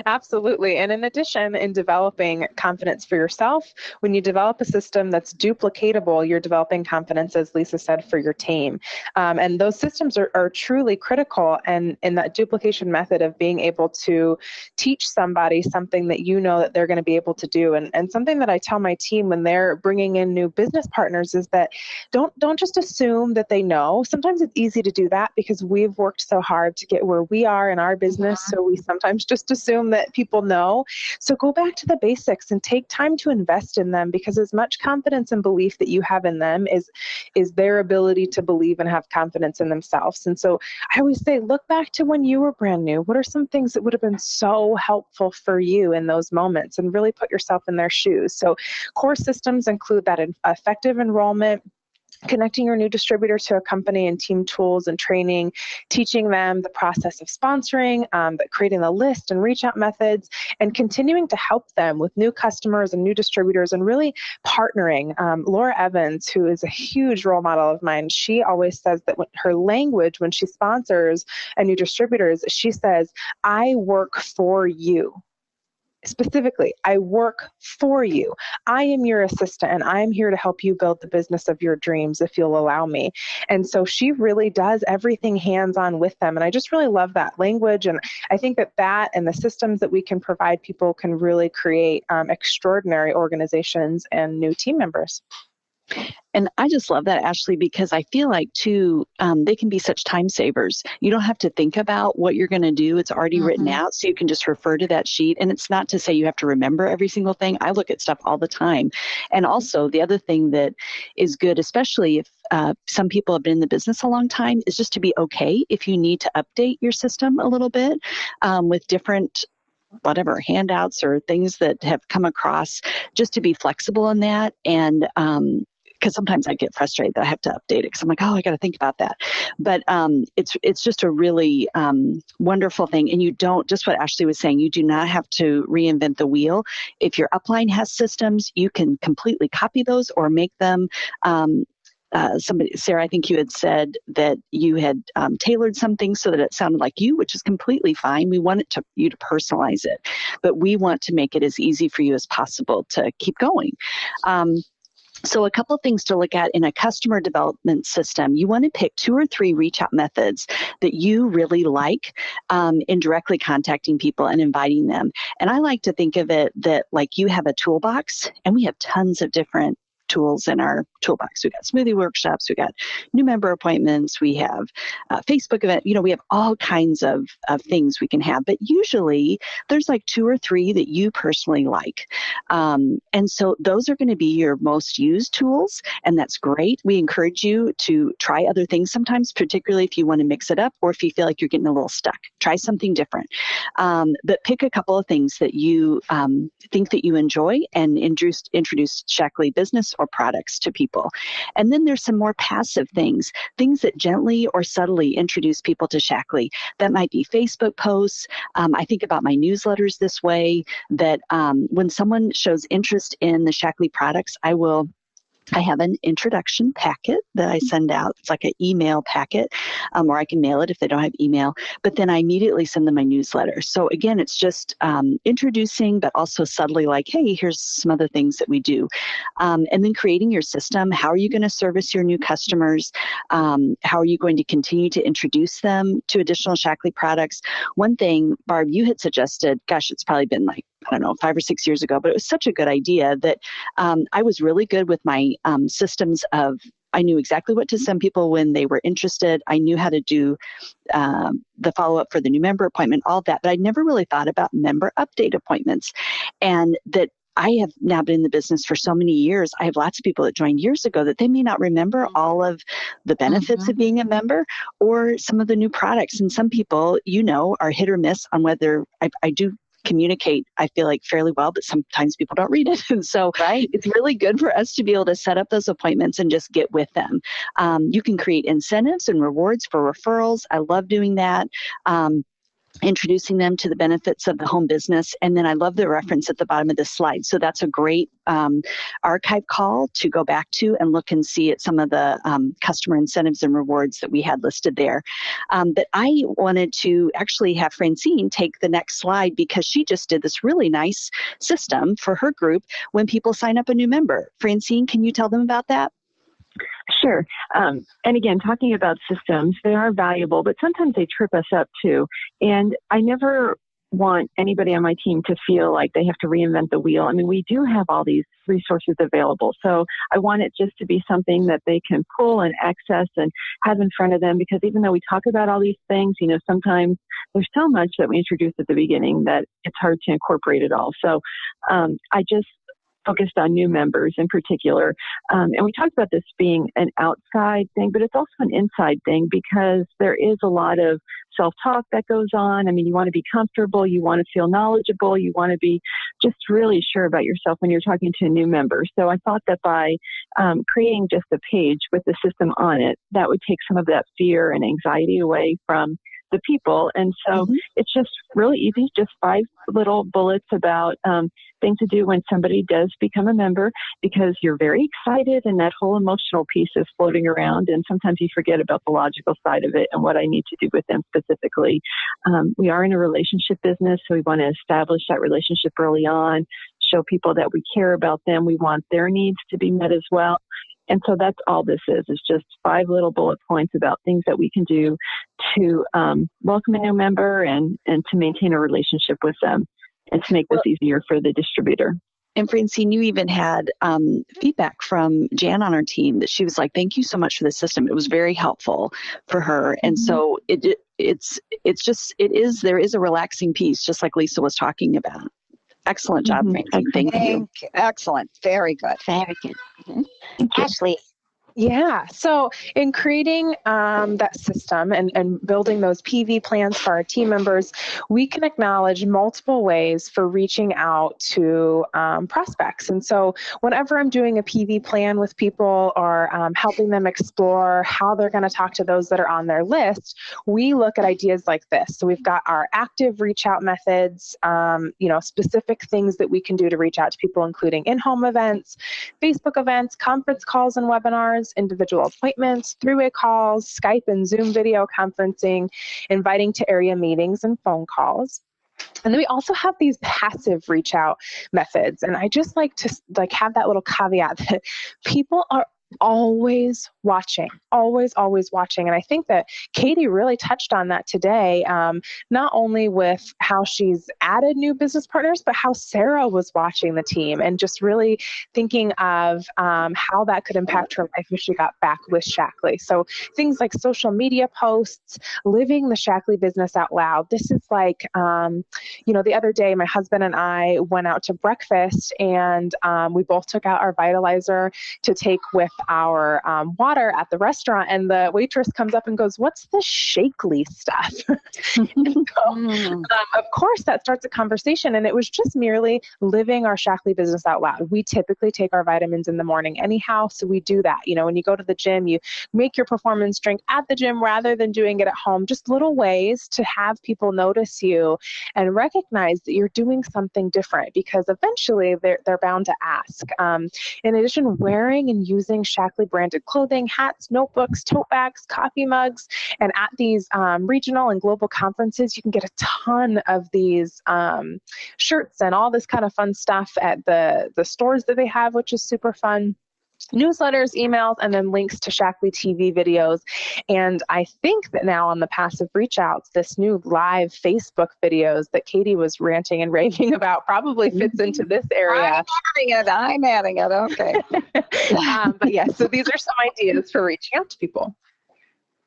Absolutely. And in addition, in developing confidence for yourself, when you develop a system that's duplicatable, you're developing confidence, as Lisa said, for your team. And those systems are truly critical. And in that duplication method of being able to teach somebody something that you know that they're going to be able to do. And something that I tell my team when they're bringing in new business partners is that don't just assume that they know. Sometimes it's easy to do that because we've worked so hard to get where we are in our business. So we sometimes just assume that people know. So go back to the basics and take time to invest in them, because as much confidence and belief that you have in them is their ability to believe and have confidence in themselves. And so I always say, look back to when you were brand new. What are some things that would have been so helpful for you in those moments, and really put yourself in their shoes? So core systems include that effective enrollment, connecting your new distributor to a company and team tools and training, teaching them the process of sponsoring, creating the list and reach out methods, and continuing to help them with new customers and new distributors, and really partnering. Laura Evans, who is a huge role model of mine, she always says that her language when she sponsors a new distributor is, she says, I work for you. Specifically, I work for you. I am your assistant, and I am here to help you build the business of your dreams if you'll allow me. And so she really does everything hands-on with them. And I just really love that language. And I think that and the systems that we can provide people can really create extraordinary organizations and new team members. And I just love that, Ashley, because I feel like, too, they can be such time savers. You don't have to think about what you're going to do. It's already written out, so you can just refer to that sheet. And it's not to say you have to remember every single thing. I look at stuff all the time. And also, the other thing that is good, especially if some people have been in the business a long time, is just to be okay if you need to update your system a little bit with different whatever handouts or things that have come across, just to be flexible in that. And because sometimes I get frustrated that I have to update it because I'm like, oh, I got to think about that. But it's just a really wonderful thing. And you don't, just what Ashley was saying, you do not have to reinvent the wheel. If your upline has systems, you can completely copy those or make them. Sarah, I think you had said that you had tailored something so that it sounded like you, which is completely fine. We want you to personalize it, but we want to make it as easy for you as possible to keep going. So a couple of things to look at in a customer development system. You want to pick 2 or 3 reach out methods that you really like in directly contacting people and inviting them. And I like to think of it that like you have a toolbox, and we have tons of different tools in our toolbox. We got smoothie workshops, we got new member appointments, we have Facebook event, we have all kinds of things we can have, but usually there's like 2 or 3 that you personally like. And so those are going to be your most used tools, and that's great. We encourage you to try other things sometimes, particularly if you want to mix it up or if you feel like you're getting a little stuck. Try something different. But pick a couple of things that you think that you enjoy and introduce Shackley business or products to people. And then there's some more passive things that gently or subtly introduce people to Shackley. That might be Facebook posts. I think about my newsletters this way, that when someone shows interest in the Shackley products, I have an introduction packet that I send out. It's like an email packet, or I can mail it if they don't have email. But then I immediately send them my newsletter. So again, it's just introducing, but also subtly like, hey, here's some other things that we do. And then creating your system. How are you going to service your new customers? How are you going to continue to introduce them to additional Shackley products? One thing, Barb, you had suggested, gosh, it's probably been like, I don't know, 5 or 6 years ago, but it was such a good idea that I was really good with my systems of, I knew exactly what to send people when they were interested. I knew how to do the follow-up for the new member appointment, all that, but I never really thought about member update appointments. And that I have now been in the business for so many years. I have lots of people that joined years ago that they may not remember all of the benefits of being a member or some of the new products. And some people, are hit or miss on whether I do communicate, I feel like, fairly well, but sometimes people don't read it. And so it's really good for us to be able to set up those appointments and just get with them. You can create incentives and rewards for referrals. I love doing that. Introducing them to the benefits of the home business. And then I love the reference at the bottom of this slide. So that's a great archive call to go back to and look and see at some of the customer incentives and rewards that we had listed there. But I wanted to actually have Francine take the next slide because she just did this really nice system for her group when people sign up a new member. Francine, can you tell them about that? Sure. And again, talking about systems, they are valuable, but sometimes they trip us up too. And I never want anybody on my team to feel like they have to reinvent the wheel. I mean, we do have all these resources available. So I want it just to be something that they can pull and access and have in front of them, because even though we talk about all these things, sometimes there's so much that we introduce at the beginning that it's hard to incorporate it all. So I just focused on new members in particular. And we talked about this being an outside thing, but it's also an inside thing because there is a lot of self-talk that goes on. I mean, you want to be comfortable, you want to feel knowledgeable, you want to be just really sure about yourself when you're talking to a new member. So I thought that by creating just a page with the system on it, that would take some of that fear and anxiety away from the people. And so it's just really easy, just 5 little bullets about things to do when somebody does become a member, because you're very excited and that whole emotional piece is floating around. And sometimes you forget about the logical side of it and what I need to do with them specifically. We are in a relationship business, so we want to establish that relationship early on, show people that we care about them. We want their needs to be met as well. And so that's all this is just 5 little bullet points about things that we can do to welcome a new member and to maintain a relationship with them and to make this easier for the distributor. And Francine, you even had feedback from Jan on our team that she was like, thank you so much for the system. It was very helpful for her. And so there is a relaxing piece, just like Lisa was talking about. Excellent job, Francine. Thank you. Excellent. Very good. Very good. Ashley. Yeah. So in creating that system and building those PV plans for our team members, we can acknowledge multiple ways for reaching out to prospects. And so whenever I'm doing a PV plan with people or helping them explore how they're going to talk to those that are on their list, we look at ideas like this. So we've got our active reach out methods, specific things that we can do to reach out to people, including in-home events, Facebook events, conference calls and webinars, individual appointments, three-way calls, Skype and Zoom video conferencing, inviting to area meetings and phone calls. And then we also have these passive reach out methods. And I just like to have that little caveat that people are always watching, always watching. And I think that Katie really touched on that today, not only with how she's added new business partners, but how Sarah was watching the team and just really thinking of how that could impact her life if she got back with Shackley. So things like social media posts, living the Shackley business out loud. This is like, the other day, my husband and I went out to breakfast and we both took out our Vitalizer to take with our water at the restaurant, and the waitress comes up and goes, "What's this Shackley stuff?" And so, of course, that starts a conversation, and it was just merely living our Shackley business out loud. We typically take our vitamins in the morning anyhow, so we do that. When you go to the gym, you make your performance drink at the gym rather than doing it at home. Just little ways to have people notice you and recognize that you're doing something different, because eventually they're bound to ask. In addition, wearing and using Shackley branded clothing, hats, notebooks, tote bags, coffee mugs, and at these regional and global conferences, you can get a ton of these shirts and all this kind of fun stuff at the stores that they have, which is super fun. Newsletters, emails, and then links to Shackley TV videos. And I think that now on the passive reach outs, this new live Facebook videos that Katie was ranting and raving about probably fits into this area. I'm adding it. Okay. But yeah, so these are some ideas for reaching out to people.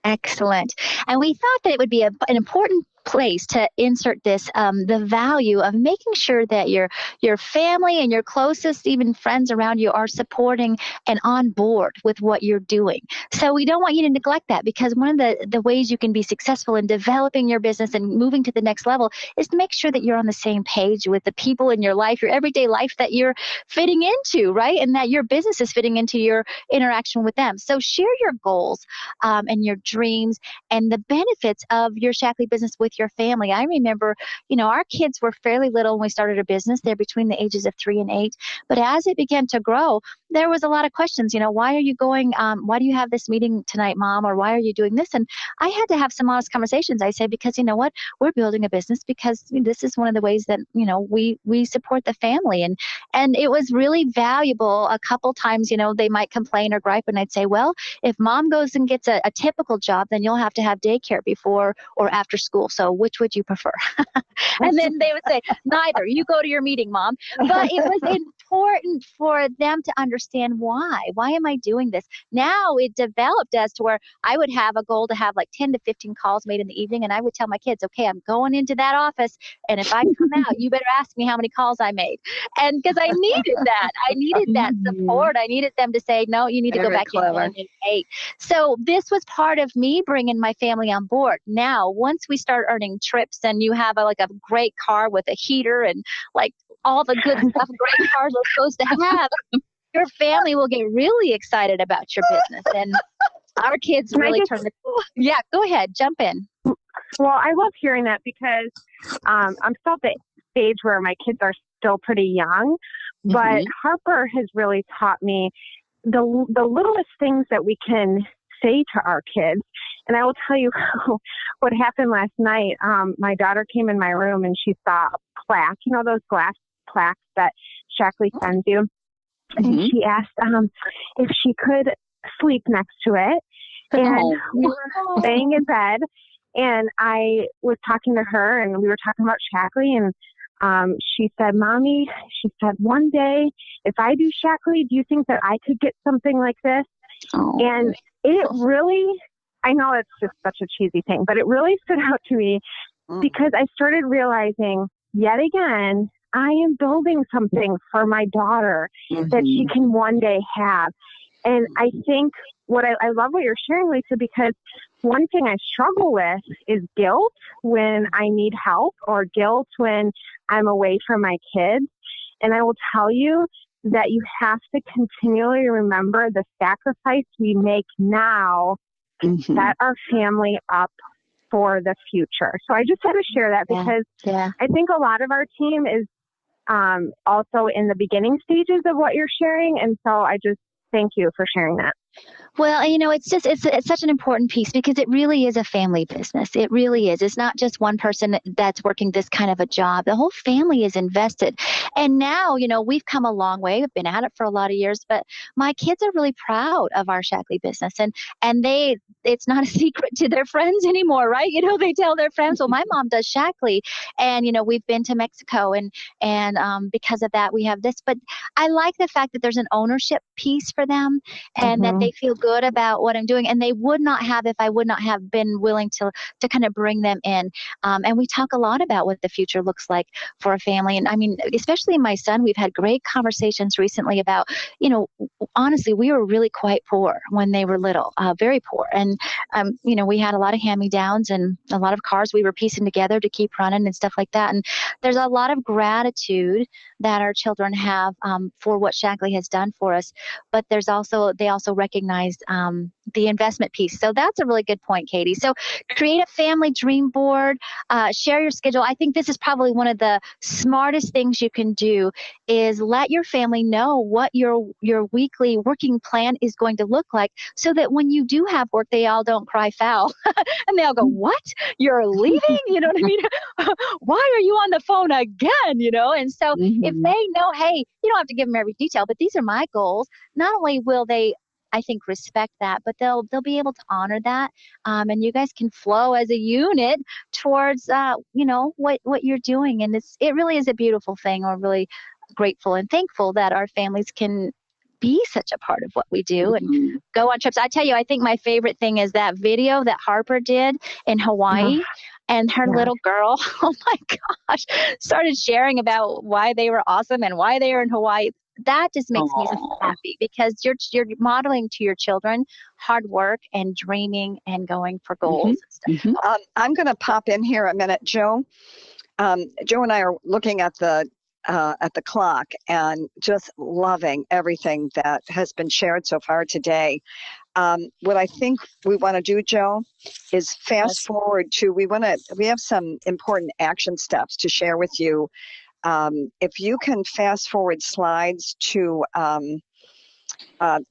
Excellent. And we thought that it would be an important place to insert this, the value of making sure that your family and your closest even friends around you are supporting and on board with what you're doing. So we don't want you to neglect that, because one of the ways you can be successful in developing your business and moving to the next level is to make sure that you're on the same page with the people in your life, your everyday life that you're fitting into, right? And that your business is fitting into your interaction with them. So share your goals and your dreams and the benefits of your Shackley business with your family. I remember, our kids were fairly little when we started a business. They're between the ages of 3 and 8. But as it began to grow, there was a lot of questions. Why are you going? Why do you have this meeting tonight, Mom? Or why are you doing this? And I had to have some honest conversations. I said, because you know what? We're building a business because this is one of the ways that, we support the family. And it was really valuable. A couple times, they might complain or gripe. And I'd say, well, if Mom goes and gets a typical job, then you'll have to have daycare before or after school. So which would you prefer? And then they would say, neither. You go to your meeting, Mom. But it was important for them to understand why. Why am I doing this? Now it developed as to where I would have a goal to have like 10 to 15 calls made in the evening. And I would tell my kids, okay, I'm going into that office. And if I come out, you better ask me how many calls I made. And because I needed that. I needed that support. I needed them to say, no, you need to go back in 8. So this was part of me bringing my family on board. Now, once we start earning trips and you have a great car with a heater and like all the good stuff great cars are supposed to have, your family will get really excited about your business. And our kids really turn the... Yeah, go ahead. Jump in. Well, I love hearing that because I'm still at the stage where my kids are still pretty young, but Harper has really taught me the littlest things that we can say to our kids. And I will tell you what happened last night. My daughter came in my room and she saw a plaque, those glass plaques that Shackley sends you. And she asked if she could sleep next to it. And we were laying in bed and I was talking to her and we were talking about Shackley, and she said, Mommy, she said, one day if I do Shackley, do you think that I could get something like this? And it really, I know it's just such a cheesy thing, but it really stood out to me because I started realizing yet again, I am building something for my daughter that she can one day have. And I think I love what you're sharing, Lisa, because one thing I struggle with is guilt when I need help or guilt when I'm away from my kids. And I will tell you that you have to continually remember the sacrifice we make now set our family up for the future. So I just had to share that because I think a lot of our team is also in the beginning stages of what you're sharing. And so I just thank you for sharing that. Well, it's such an important piece because it really is a family business. It really is. It's not just one person that's working this kind of a job. The whole family is invested. And now, we've come a long way. We've been at it for a lot of years, but my kids are really proud of our Shackley business. And it's not a secret to their friends anymore, right? They tell their friends, well, my mom does Shackley. And, we've been to Mexico and because of that, we have this. But I like the fact that there's an ownership piece for them and that they feel good about what I'm doing. And they would not have if I would not have been willing to kind of bring them in. And we talk a lot about what the future looks like for a family. And I mean, especially my son, we've had great conversations recently about, honestly, we were really quite poor when they were little, very poor. And, we had a lot of hand-me-downs and a lot of cars we were piecing together to keep running and stuff like that. And there's a lot of gratitude that our children have for what Shackley has done for us. But they also recognize the investment piece. So that's a really good point, Katie. So create a family dream board, share your schedule. I think this is probably one of the smartest things you can do is let your family know what your weekly working plan is going to look like so that when you do have work, they all don't cry foul and they all go, what? You're leaving? You know what I mean? Why are you on the phone again? And so if they know, hey, you don't have to give them every detail, but these are my goals. Not only will they, I think, respect that, but they'll be able to honor that. And you guys can flow as a unit towards, what you're doing. And it really is a beautiful thing. We're really grateful and thankful that our families can be such a part of what we do and go on trips. I tell you, I think my favorite thing is that video that Harper did in Hawaii. And her little girl, oh my gosh, started sharing about why they were awesome and why they are in Hawaii. That just makes me so happy because you're modeling to your children hard work and dreaming and going for goals and stuff. I'm going to pop in here a minute, Joe. Joe and I are looking at the clock and just loving everything that has been shared so far today. What I think we want to do, Joe, is fast forward to, we have some important action steps to share with you. If you can fast forward slides to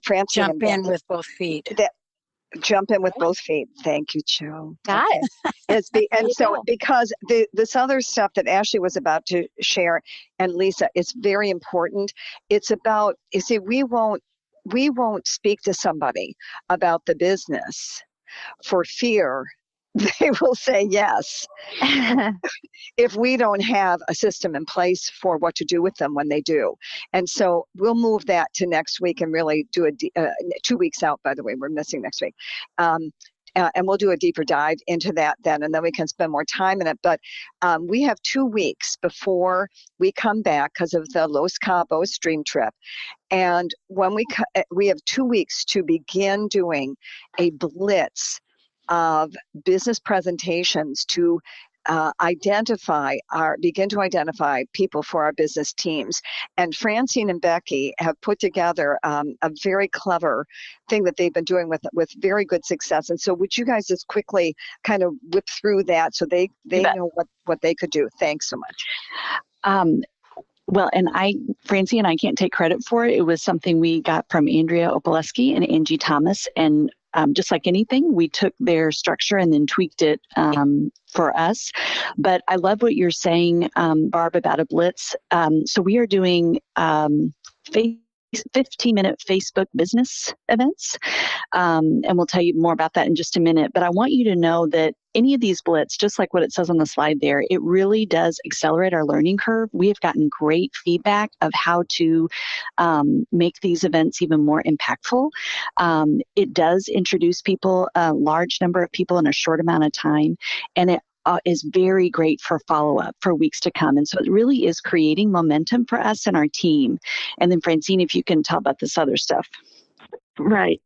Francie. Jump in with both feet. Jump in with both feet. Thank you, Joe. Got it. So because this other stuff that Ashley was about to share, and Lisa, it's very important. It's about, you see, we won't speak to somebody about the business for fear they will say yes if we don't have a system in place for what to do with them when they do. And so we'll move that to next week and really do 2 weeks out, by the way, we're missing next week. And we'll do a deeper dive into that then, and then we can spend more time in it. But we have 2 weeks before we come back because of the Los Cabos dream trip. And when we have 2 weeks to begin doing a blitz of business presentations to begin to identify people for our business teams. And Francine and Becky have put together a very clever thing that they've been doing with very good success. And so would you guys just quickly kind of whip through that so they know what they could do? Thanks so much. Well, and Francie and I can't take credit for it. It was something we got from Andrea Opaleski and Angie Thomas. And just like anything, we took their structure and then tweaked it for us. But I love what you're saying, Barb, about a blitz. So we are doing 15-minute Facebook business events. And we'll tell you more about that in just a minute. But I want you to know that any of these blitz, just like what it says on the slide there, it really does accelerate our learning curve. We have gotten great feedback of how to make these events even more impactful. It does introduce people, a large number of people in a short amount of time, and it is very great for follow-up for weeks to come. And so it really is creating momentum for us and our team. And then Francine, if you can tell about this other stuff. Right.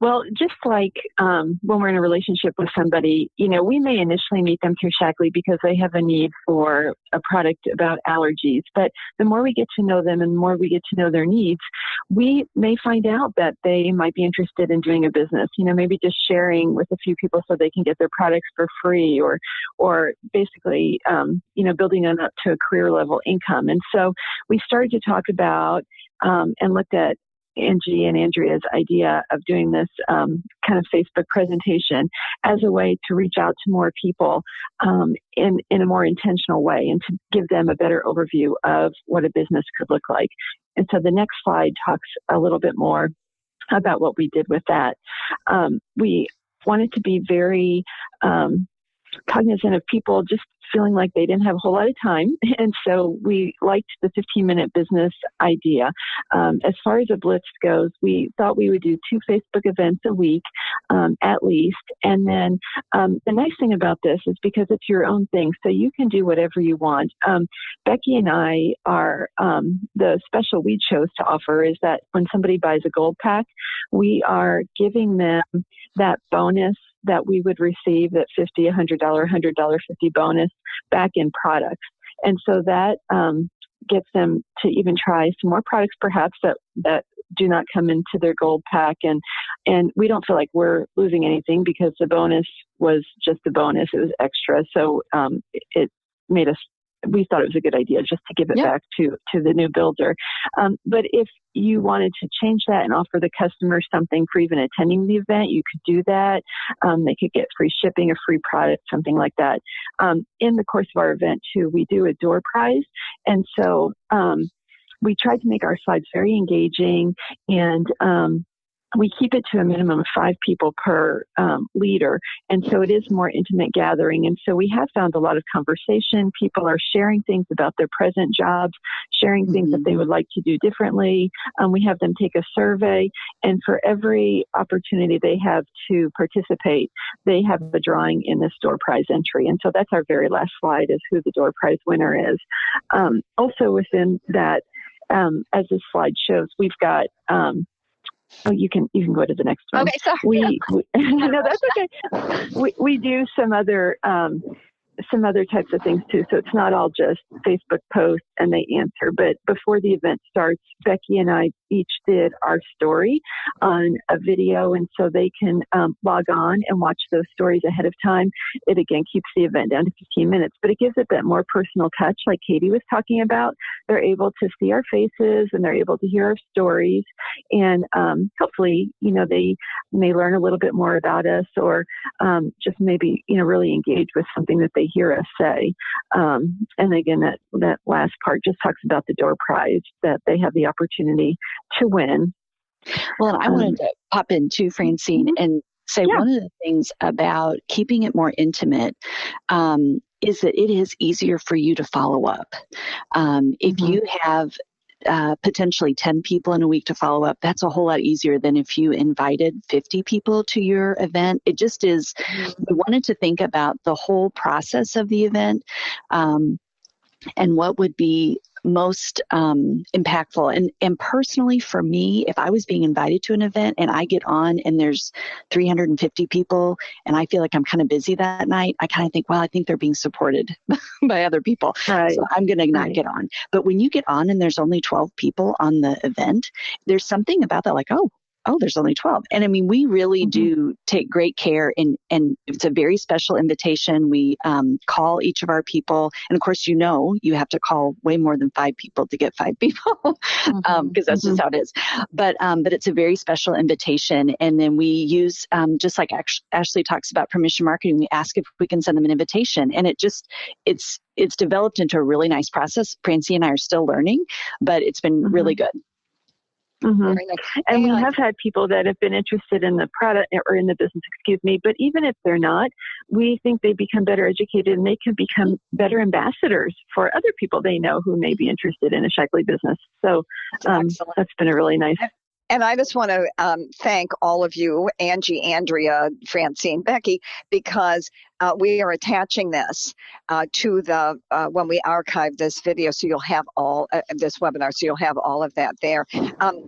Well, just like when we're in a relationship with somebody, we may initially meet them through Shackley because they have a need for a product about allergies. But the more we get to know them and the more we get to know their needs, we may find out that they might be interested in doing a business, maybe just sharing with a few people so they can get their products for free or basically, building them up to a career level income. And so we started to talk about and looked at Angie and Andrea's idea of doing this kind of Facebook presentation as a way to reach out to more people in a more intentional way and to give them a better overview of what a business could look like. And so the next slide talks a little bit more about what we did with that. We wanted to be very cognizant of people just feeling like they didn't have a whole lot of time. And so we liked the 15-minute business idea. As far as a blitz goes, we thought we would do 2 Facebook events a week, at least. And then the nice thing about this is because it's your own thing, so you can do whatever you want. Becky and I are, the special we chose to offer is that when somebody buys a gold pack, we are giving them that bonus that we would receive, that $50, $100, $100, $50 bonus back in products. And so that gets them to even try some more products perhaps that do not come into their gold pack. And we don't feel like we're losing anything because the bonus was just a bonus. It was extra. So it made us, we thought it was a good idea just to give it back to the new builder. But if you wanted to change that and offer the customer something for even attending the event, you could do that. They could get free shipping, a free product, something like that. In the course of our event too, we do a door prize. And so we tried to make our slides very engaging and we keep it to a minimum of 5 people per leader. And so it is more intimate gathering. And so we have found a lot of conversation. People are sharing things about their present jobs, sharing things that they would like to do differently. We have them take a survey. And for every opportunity they have to participate, they have a drawing in this door prize entry. And so that's our very last slide, is who the door prize winner is. Also within that, as this slide shows, we've got you can go to the next one. Okay, sorry. No, that's okay. We do some other types of things too. So it's not all just Facebook posts and they answer. But before the event starts, Becky and I each did our story on a video, and so they can log on and watch those stories ahead of time. It again keeps the event down to 15 minutes, but it gives it that more personal touch, like Katie was talking about. They're able to see our faces and they're able to hear our stories, and hopefully, they may learn a little bit more about us, or just maybe really engage with something that they hear us say. And again, that last part just talks about the door prize that they have the opportunity to win. Well, and I wanted to pop in too, Francine, and say one of the things about keeping it more intimate is that it is easier for you to follow up. If you have potentially 10 people in a week to follow up, that's a whole lot easier than if you invited 50 people to your event. It just is, we wanted to think about the whole process of the event and what would be most impactful. And personally for me, if I was being invited to an event and I get on and there's 350 people and I feel like I'm kind of busy that night, I kind of think, well, I think they're being supported by other people. Right. So I'm going to not get on. But when you get on and there's only 12 people on the event, there's something about that, like, oh, there's only 12. And I mean, we really do take great care, and it's a very special invitation. We call each of our people. And of course, you have to call way more than 5 people to get 5 people because that's just how it is. But it's a very special invitation. And then we use, just like Ashley talks about permission marketing, we ask if we can send them an invitation. And it's developed into a really nice process. Francie and I are still learning, but it's been really good. And we have had people that have been interested in the product or in the business, but even if they're not, we think they become better educated and they can become better ambassadors for other people they know who may be interested in a Shaklee business. So that's been a really nice. And I just want to thank all of you, Angie, Andrea, Francine, Becky, because we are attaching this to the when we archive this video, so you'll have all this webinar, so you'll have all of that there.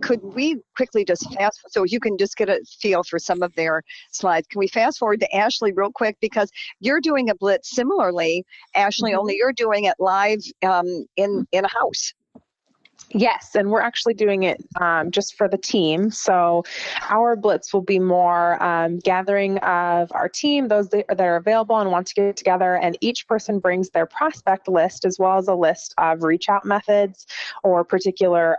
Could we quickly just so you can just get a feel for some of their slides? Can we fast forward to Ashley real quick, because you're doing a blitz similarly, Ashley, only you're doing it live in a house. Yes, and we're actually doing it just for the team. So our blitz will be more gathering of our team, those that are available and want to get together, and each person brings their prospect list as well as a list of reach out methods or particular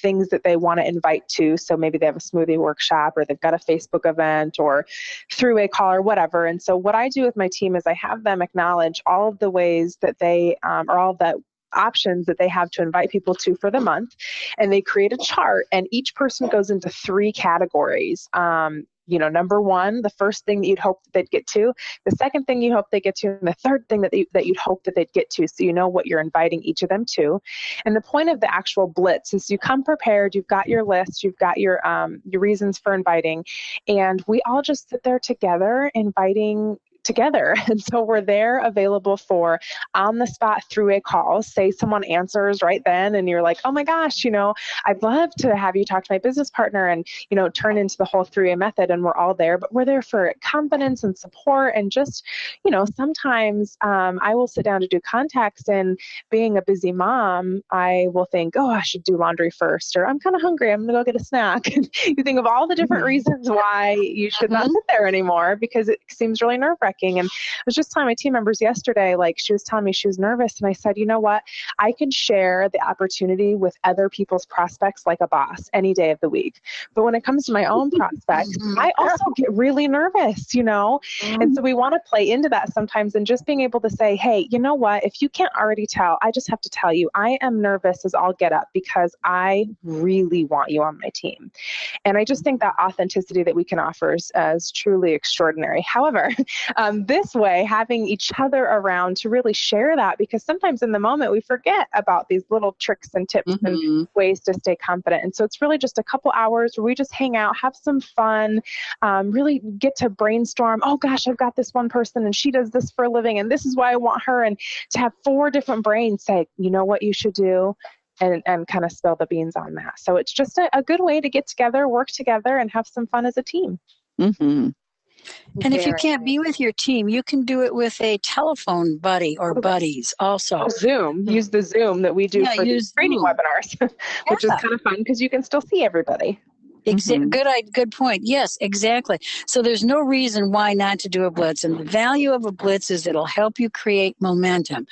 things that they want to invite to. So maybe they have a smoothie workshop, or they've got a Facebook event, or through a call, or whatever. And so what I do with my team is I have them acknowledge all of the ways that they or all of the options that they have to invite people to for the month, and they create a chart, and each person goes into 3 categories. Number 1, the first thing that you'd hope that they'd get to, the second thing you hope they get to, and the third thing that you'd hope that they'd get to, so you know what you're inviting each of them to. And the point of the actual blitz is you come prepared, you've got your list, you've got your reasons for inviting, and we all just sit there together inviting together. And so we're there available for on the spot through a call. Say someone answers right then and you're like, oh my gosh, I'd love to have you talk to my business partner, and, turn into the whole 3A method. And we're all there, but we're there for confidence and support. And just, sometimes I will sit down to do contacts, and being a busy mom, I will think, oh, I should do laundry first, or I'm kind of hungry, I'm going to go get a snack. And you think of all the different reasons why you should not sit there anymore, because it seems really nerve-wracking. networking. And I was just telling my team members yesterday, like she was telling me she was nervous. And I said, you know what? I can share the opportunity with other people's prospects like a boss any day of the week. But when it comes to my own prospects, I also get really nervous, you know? And so we want to play into that sometimes, and just being able to say, hey, you know what? If you can't already tell, I just have to tell you, I am nervous as all get up because I really want you on my team. And I just think that authenticity that we can offer is truly extraordinary. However, this way, having each other around to really share that, because sometimes in the moment we forget about these little tricks and tips and ways to stay confident. And so it's really just a couple hours where we just hang out, have some fun, really get to brainstorm. Oh gosh, I've got this one person and she does this for a living and this is why I want her. And to have 4 different brains say, you know what you should do, and kind of spill the beans on that. So it's just a good way to get together, work together, and have some fun as a team. And if you can't be with your team, you can do it with a telephone buddy or buddies also. Zoom. Use the Zoom that we do for these training webinars, which is kind of fun because you can still see everybody. Good point. Yes, exactly. So there's no reason why not to do a blitz. And the value of a blitz is it'll help you create momentum.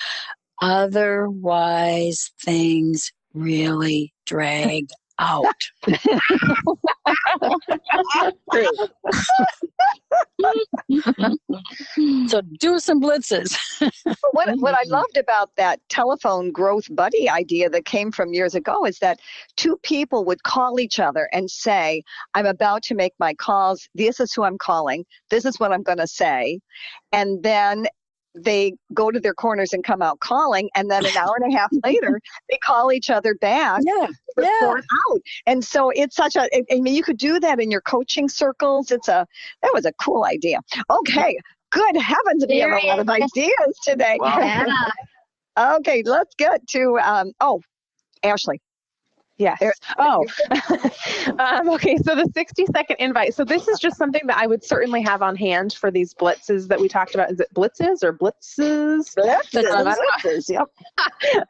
Otherwise, things really drag out. So do some blitzes. What I loved about that telephone growth buddy idea that came from years ago is that 2 people would call each other and say, I'm about to make my calls. This is who I'm calling. This is what I'm going to say. And then they go to their corners and come out calling, and then an hour and a half later, they call each other back to report out. And so it's such a, I mean, you could do that in your coaching circles. That was a cool idea. Okay, good heavens, we have a lot of ideas today. Yeah. Okay, let's get to, Ashley. Yes. Okay, so the 60-second invite. So this is just something that I would certainly have on hand for these blitzes that we talked about. Is it blitzes or blitzes? Blitzes, yep.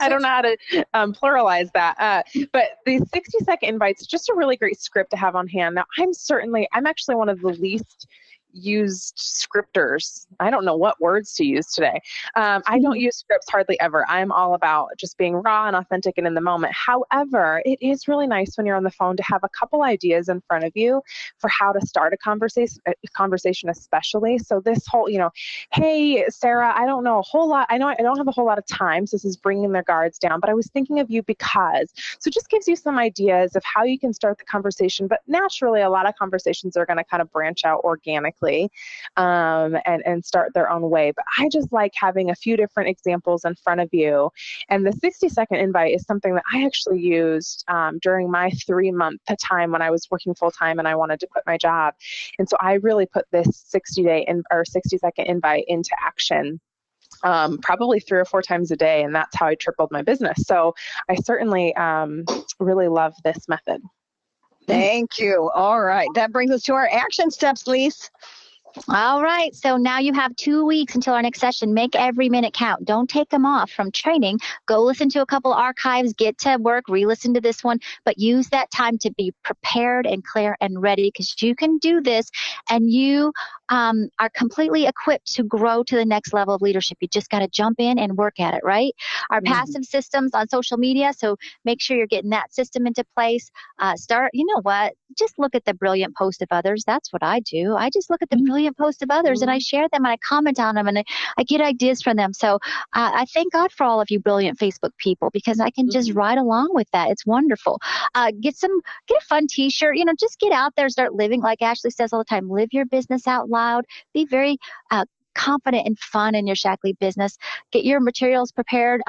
I don't know how to pluralize that. But these 60-second invites, just a really great script to have on hand. Now, I'm actually one of the least used scripters. I don't know what words to use today. I don't use scripts hardly ever. I'm all about just being raw and authentic and in the moment. However, it is really nice when you're on the phone to have a couple ideas in front of you for how to start a conversation especially. So this whole, hey, Sarah, I don't know a whole lot. I know I don't have a whole lot of time. So this is bringing their guards down, but I was thinking of you because. So it just gives you some ideas of how you can start the conversation. But naturally, a lot of conversations are going to kind of branch out organically. And start their own way. But I just like having a few different examples in front of you. And the 60-second invite is something that I actually used during my 3-month time when I was working full-time and I wanted to quit my job. And so I really put this 60-second invite into action probably 3 or 4 times a day. And that's how I tripled my business. So I certainly really love this method. Thank you. All right. That brings us to our action steps, Lise. All right. So now you have 2 weeks until our next session. Make every minute count. Don't take them off from training. Go listen to a couple archives, get to work, re-listen to this one, but use that time to be prepared and clear and ready because you can do this and you are completely equipped to grow to the next level of leadership. You just got to jump in and work at it, right? Our passive systems on social media. So make sure you're getting that system into place. You know what? Just look at the brilliant post of others. That's what I do. I just look at the brilliant posts of others and I share them and I comment on them and I get ideas from them. So I thank God for all of you brilliant Facebook people because I can just ride along with that. It's wonderful. Get a fun t-shirt, just get out there, start living like Ashley says all the time, live your business out loud, be very confident and fun in your Shackley business, get your materials prepared.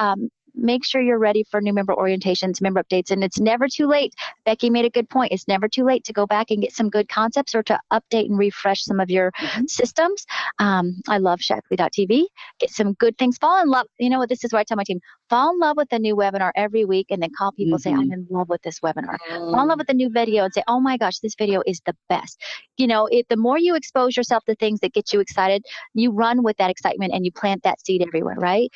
Make sure you're ready for new member orientations, member updates, and it's never too late. Becky made a good point. It's never too late to go back and get some good concepts or to update and refresh some of your systems. I love Shackley.tv. Get some good things. Fall in love. You know what? This is what I tell my team. Fall in love with a new webinar every week and then call people and say, I'm in love with this webinar. Fall in love with a new video and say, oh my gosh, this video is the best. The more you expose yourself to things that get you excited, you run with that excitement and you plant that seed everywhere, right?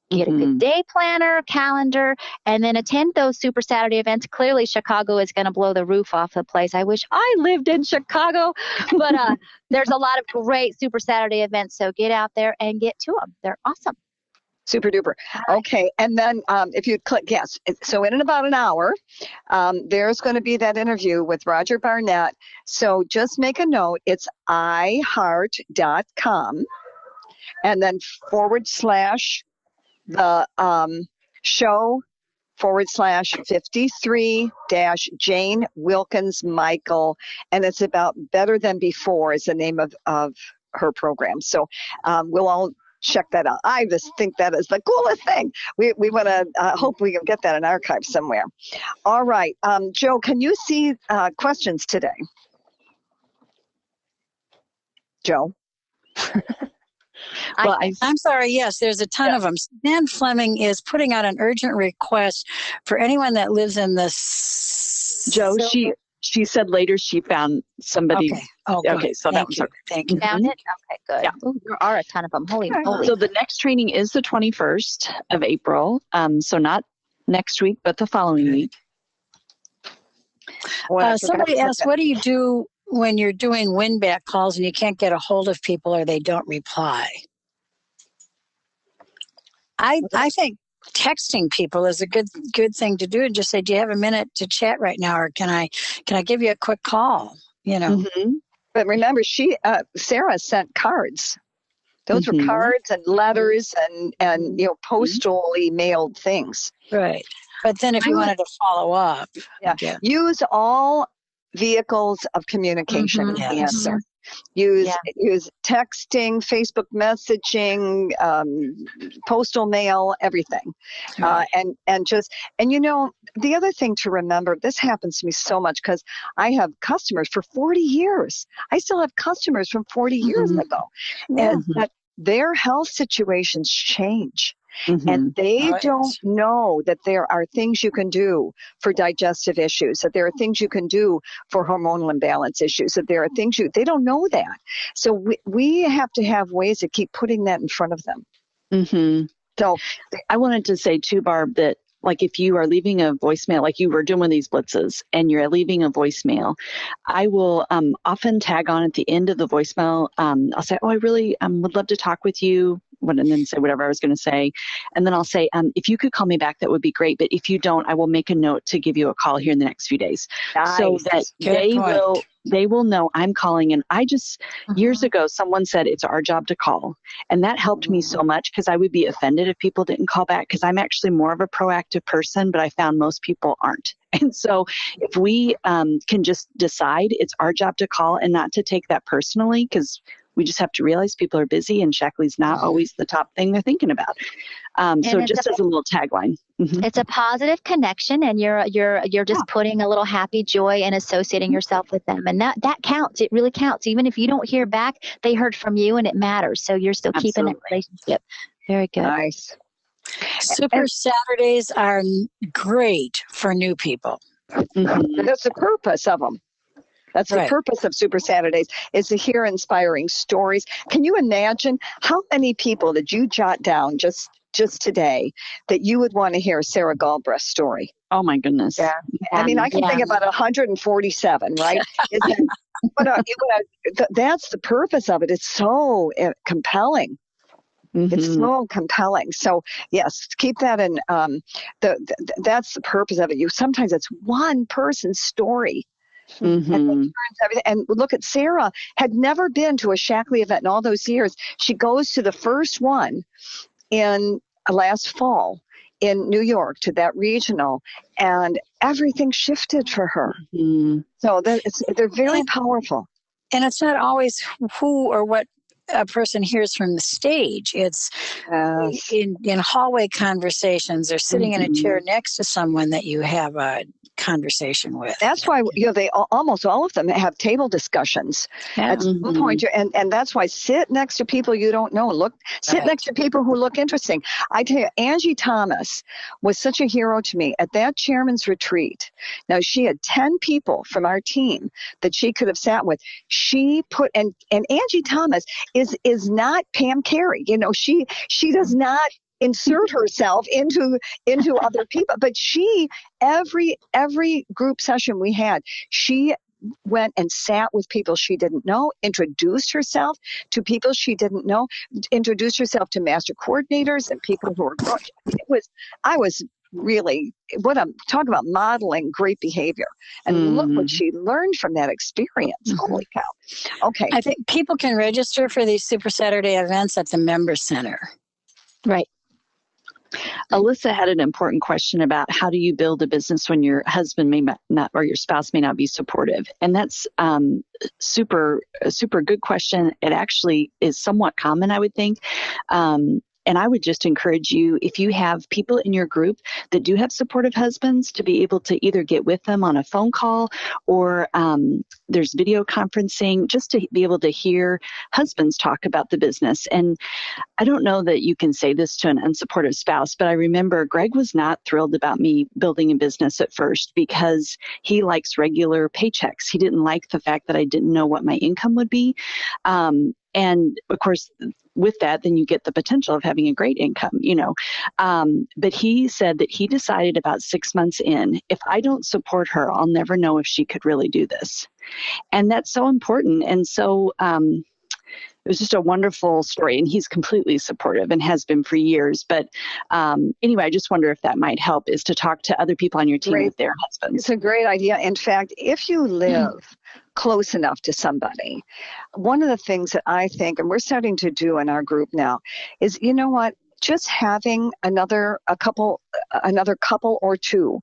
Get a good day planner, calendar, and then attend those Super Saturday events. Clearly, Chicago is going to blow the roof off the place. I wish I lived in Chicago, but there's a lot of great Super Saturday events. So get out there and get to them. They're awesome. Super duper. Okay. And then if you click, yes. So in about an hour, there's going to be that interview with Roger Barnett. So just make a note. It's iheart.com and then / the show /53 - Jane Wilkins Michael. And it's about Better Than Before is the name of her program. So we'll all check that out. I just think that is the coolest thing. We want to hope we can get that in archive somewhere. All right. Joe, can you see questions today? Joe? Well, I'm sorry. Yes, there's a ton of them. Dan Fleming is putting out an urgent request for anyone that lives in this. Joe, she said later she found somebody. Okay. Oh, good. Okay. So that was okay. Thank you. Found it? Okay, good. Yeah. Ooh, there are a ton of them. Holy. So the next training is the 21st of April. So not next week, but the following week. Somebody asked, what do you do when you're doing win-back calls and you can't get a hold of people or they don't reply? I think texting people is a good thing to do, and just say, do you have a minute to chat right now, or can I give you a quick call? You know. But remember, Sarah sent cards. Those were cards and letters and postally mailed things. Right. But then if you wanted to follow up, use all vehicles of communication to answer. Use texting, Facebook messaging, postal mail, everything. And the other thing to remember, this happens to me so much because I have customers for 40 years. I still have customers from 40 years ago. And that their health situations change. And they don't know that there are things you can do for digestive issues, that there are things you can do for hormonal imbalance issues, that there are things they don't know that. So we have to have ways to keep putting that in front of them. So I wanted to say too, Barb, that like if you are leaving a voicemail, like you were doing one of these blitzes and you're leaving a voicemail, I will often tag on at the end of the voicemail. I'll say, I really would love to talk with you. And then say whatever I was going to say. And then I'll say, if you could call me back, that would be great. But if you don't, I will make a note to give you a call here in the next few days. Nice. So that they will know I'm calling. And I just, years ago, someone said it's our job to call. And that helped me so much because I would be offended if people didn't call back because I'm actually more of a proactive person, but I found most people aren't. And so if we can just decide it's our job to call and not to take that personally, because we just have to realize people are busy and Shaklee's not always the top thing they're thinking about. So just as a little tagline. It's a positive connection, and you're just putting a little happy joy and associating yourself with them. And that counts. It really counts. Even if you don't hear back, they heard from you and it matters. So you're still keeping that relationship. Very good. Nice. Super Saturdays are great for new people. That's the purpose of them. That's the purpose of Super Saturdays, is to hear inspiring stories. Can you imagine how many people did you jot down just today that you would want to hear Sarah Galbraith's story? Oh, my goodness. Yeah. I mean, I can think about 147, right? That's the purpose of it. It's so compelling. It's so compelling. So yes, keep that in. That's the purpose of it. Sometimes it's one person's story. And look at Sarah, had never been to a Shaklee event in all those years. She goes to the first one in last fall in New York, to that regional, and everything shifted for her. So they're very powerful. And it's not always who or what a person hears from the stage. It's in hallway conversations or sitting in a chair next to someone that you have a conversation with. That's why they almost all of them have table discussions at some point, and that's why sit next to people you don't know. Sit next to people who look interesting. I tell you, Angie Thomas was such a hero to me at that chairman's retreat. Now she had 10 people from our team that she could have sat with. She put and Angie Thomas is not Pam Carey. She does not insert herself into other people. But she, every group session we had, she went and sat with people she didn't know, introduced herself to people she didn't know, introduced herself to master coordinators and people who were growing. I was really, talk about modeling great behavior. And look what she learned from that experience. Holy cow. Okay. I think people can register for these Super Saturday events at the Member Center. Right. Alyssa had an important question about how do you build a business when your husband may not, or your spouse may not be supportive. And that's a super good question. It actually is somewhat common, I would think. And I would just encourage you, if you have people in your group that do have supportive husbands, to be able to either get with them on a phone call or there's video conferencing, just to be able to hear husbands talk about the business. And I don't know that you can say this to an unsupportive spouse, but I remember Greg was not thrilled about me building a business at first because he likes regular paychecks. He didn't like the fact that I didn't know what my income would be. And of course, with that, then you get the potential of having a great income, But he said that he decided about 6 months in, if I don't support her, I'll never know if she could really do this. And that's so important. And so it was just a wonderful story. And he's completely supportive and has been for years. But anyway, I just wonder if that might help, is to talk to other people on your team with their husbands. It's a great idea. In fact, if you live close enough to somebody, one of the things that I think, and we're starting to do in our group now, is, you know what, just having another couple or two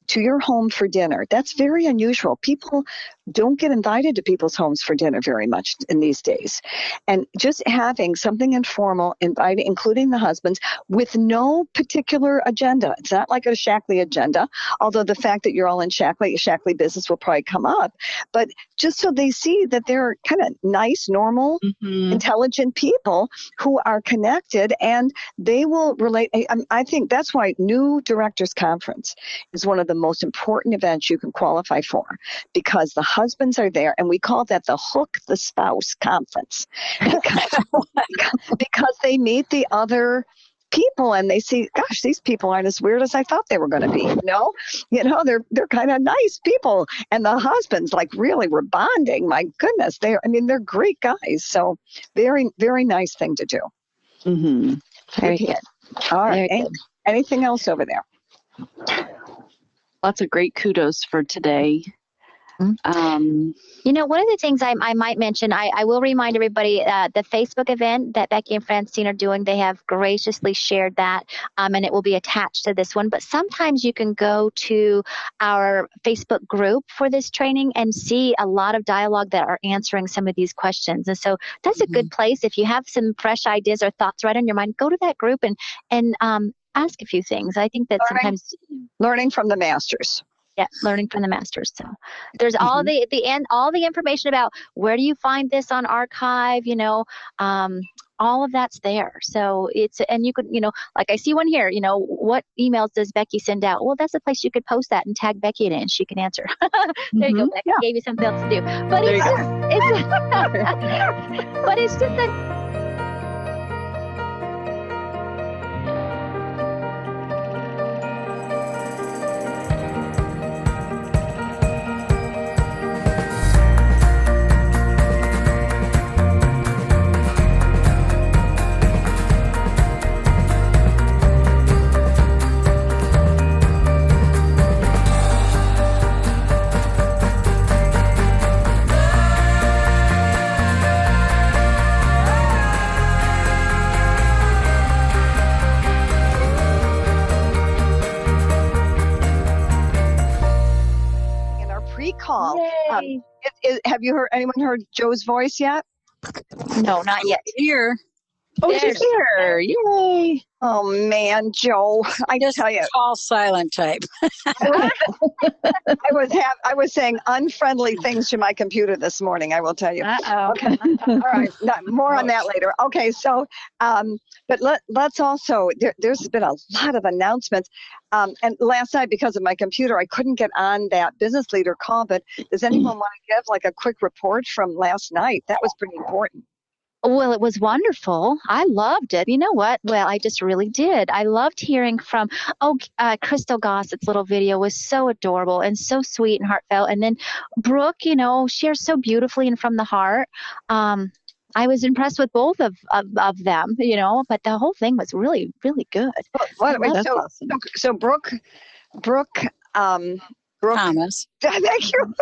to your home for dinner. That's very unusual. People don't get invited to people's homes for dinner very much in these days. And just having something informal, including the husbands, with no particular agenda. It's not like a Shackley agenda, although the fact that you're all in Shackley business will probably come up. But just so they see that they're kind of nice, normal, intelligent people who are connected, and they will relate. I think that's why New Directors Conference is one of the most important events you can qualify for, because the husbands are there, and we call that the Hook the Spouse Conference because they meet the other people and they see, gosh, these people aren't as weird as I thought they were going to be. They're kind of nice people, and the husbands really were bonding. My goodness, they're great guys. So very, very nice thing to do. Very good. All right. Anything else over there? Lots of great kudos for today. One of the things I might mention, I will remind everybody the Facebook event that Becky and Francine are doing, they have graciously shared that, and it will be attached to this one. But sometimes you can go to our Facebook group for this training and see a lot of dialogue that are answering some of these questions. And so that's a good place. If you have some fresh ideas or thoughts right on your mind, go to that group and ask a few things. I think that sometimes learning from the masters. Yeah, learning from the masters. So there's all the information about where do you find this on archive, all of that's there. So and you could, like I see one here, what emails does Becky send out? Well, that's a place you could post that and tag Becky in it and she can answer. There you go. Becky gave you something else to do. But it's just a call. Have anyone heard Joe's voice yet? No, not yet. Here. Oh, she's here. Yay. Oh, man, Joe. I just tell you. All silent type. I was saying unfriendly things to my computer this morning, I will tell you. Uh-oh. Okay. All right. More on that later. Okay. So, but let's also, there's been a lot of announcements. And last night, because of my computer, I couldn't get on that business leader call. But does anyone want to give a quick report from last night? That was pretty important. Well, it was wonderful. I loved it. You know what? Well, I just really did. I loved hearing from, Crystal Gossett's little video was so adorable and so sweet and heartfelt. And then Brooke, shares so beautifully and from the heart. I was impressed with both of them, but the whole thing was really, really good. So Brooke, Thomas. Thank you.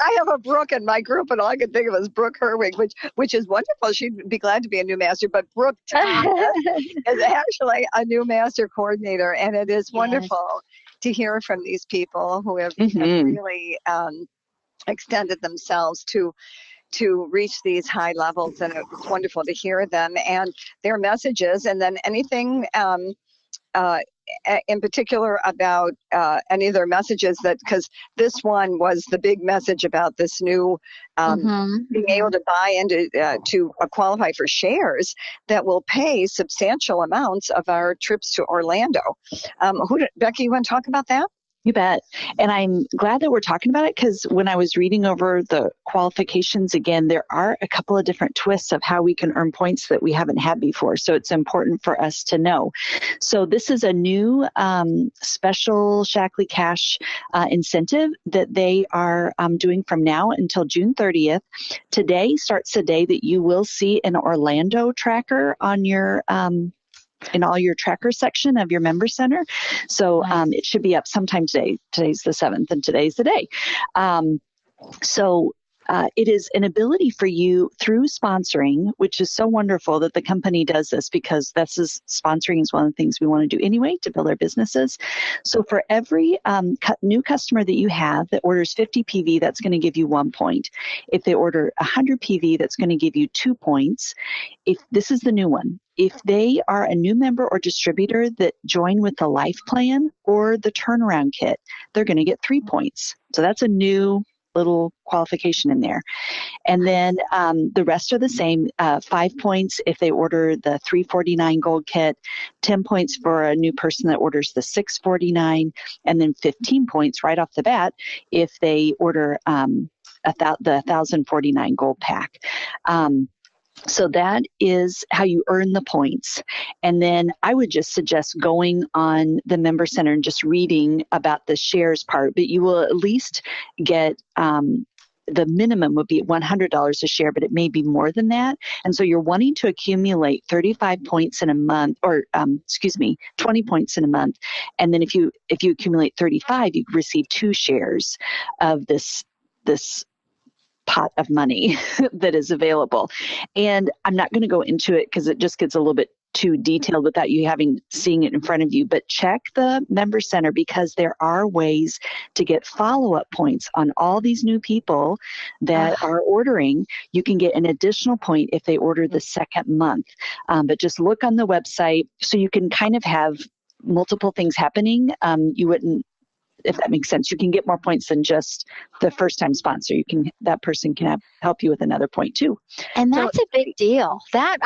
I have a Brooke in my group, and all I could think of was Brooke Herwig, which is wonderful. She'd be glad to be a new master. But Brooke Thomas is actually a new master coordinator, and it is wonderful to hear from these people who have really extended themselves to reach these high levels, and it's wonderful to hear them and their messages, and then anything in particular about any of their messages, that because this one was the big message about this new being able to buy into to qualify for shares that will pay substantial amounts of our trips to Orlando. Becky, you want to talk about that? You bet. And I'm glad that we're talking about it, because when I was reading over the qualifications again, there are a couple of different twists of how we can earn points that we haven't had before. So it's important for us to know. So this is a new special Shackley Cash incentive that they are doing from now until June 30th. Today starts the day that you will see an Orlando tracker on your in all your tracker section of your member center. So it should be up sometime today. Today's the 7th, and today's the day. It is an ability for you through sponsoring, which is so wonderful that the company does this, because sponsoring is one of the things we want to do anyway to build our businesses. So for every new customer that you have that orders 50 PV, that's going to give you 1 point. If they order 100 PV, that's going to give you 2 points. If this is the new one, if they are a new member or distributor that join with the life plan or the turnaround kit, they're going to get 3 points. So that's a new little qualification in there. And then the rest are the same. 5 points if they order the $349 gold kit, 10 points for a new person that orders the $649, and then 15 points right off the bat if they order the $1,049 gold pack. So that is how you earn the points. And then I would just suggest going on the Member Center and just reading about the shares part, but you will at least get the minimum would be $100 a share, but it may be more than that. And so you're wanting to accumulate 35 points in a month, or 20 points in a month. And then if you accumulate 35, you receive 2 shares of this pot of money that is available. And I'm not going to go into it because it just gets a little bit too detailed without you seeing it in front of you, but check the Member Center, because there are ways to get follow-up points on all these new people that are ordering. You can get an additional point if they order the second month, but just look on the website so you can kind of have multiple things happening. You wouldn't, if that makes sense, you can get more points than just the first time sponsor. That person can help you with another point too. And that's a big deal. That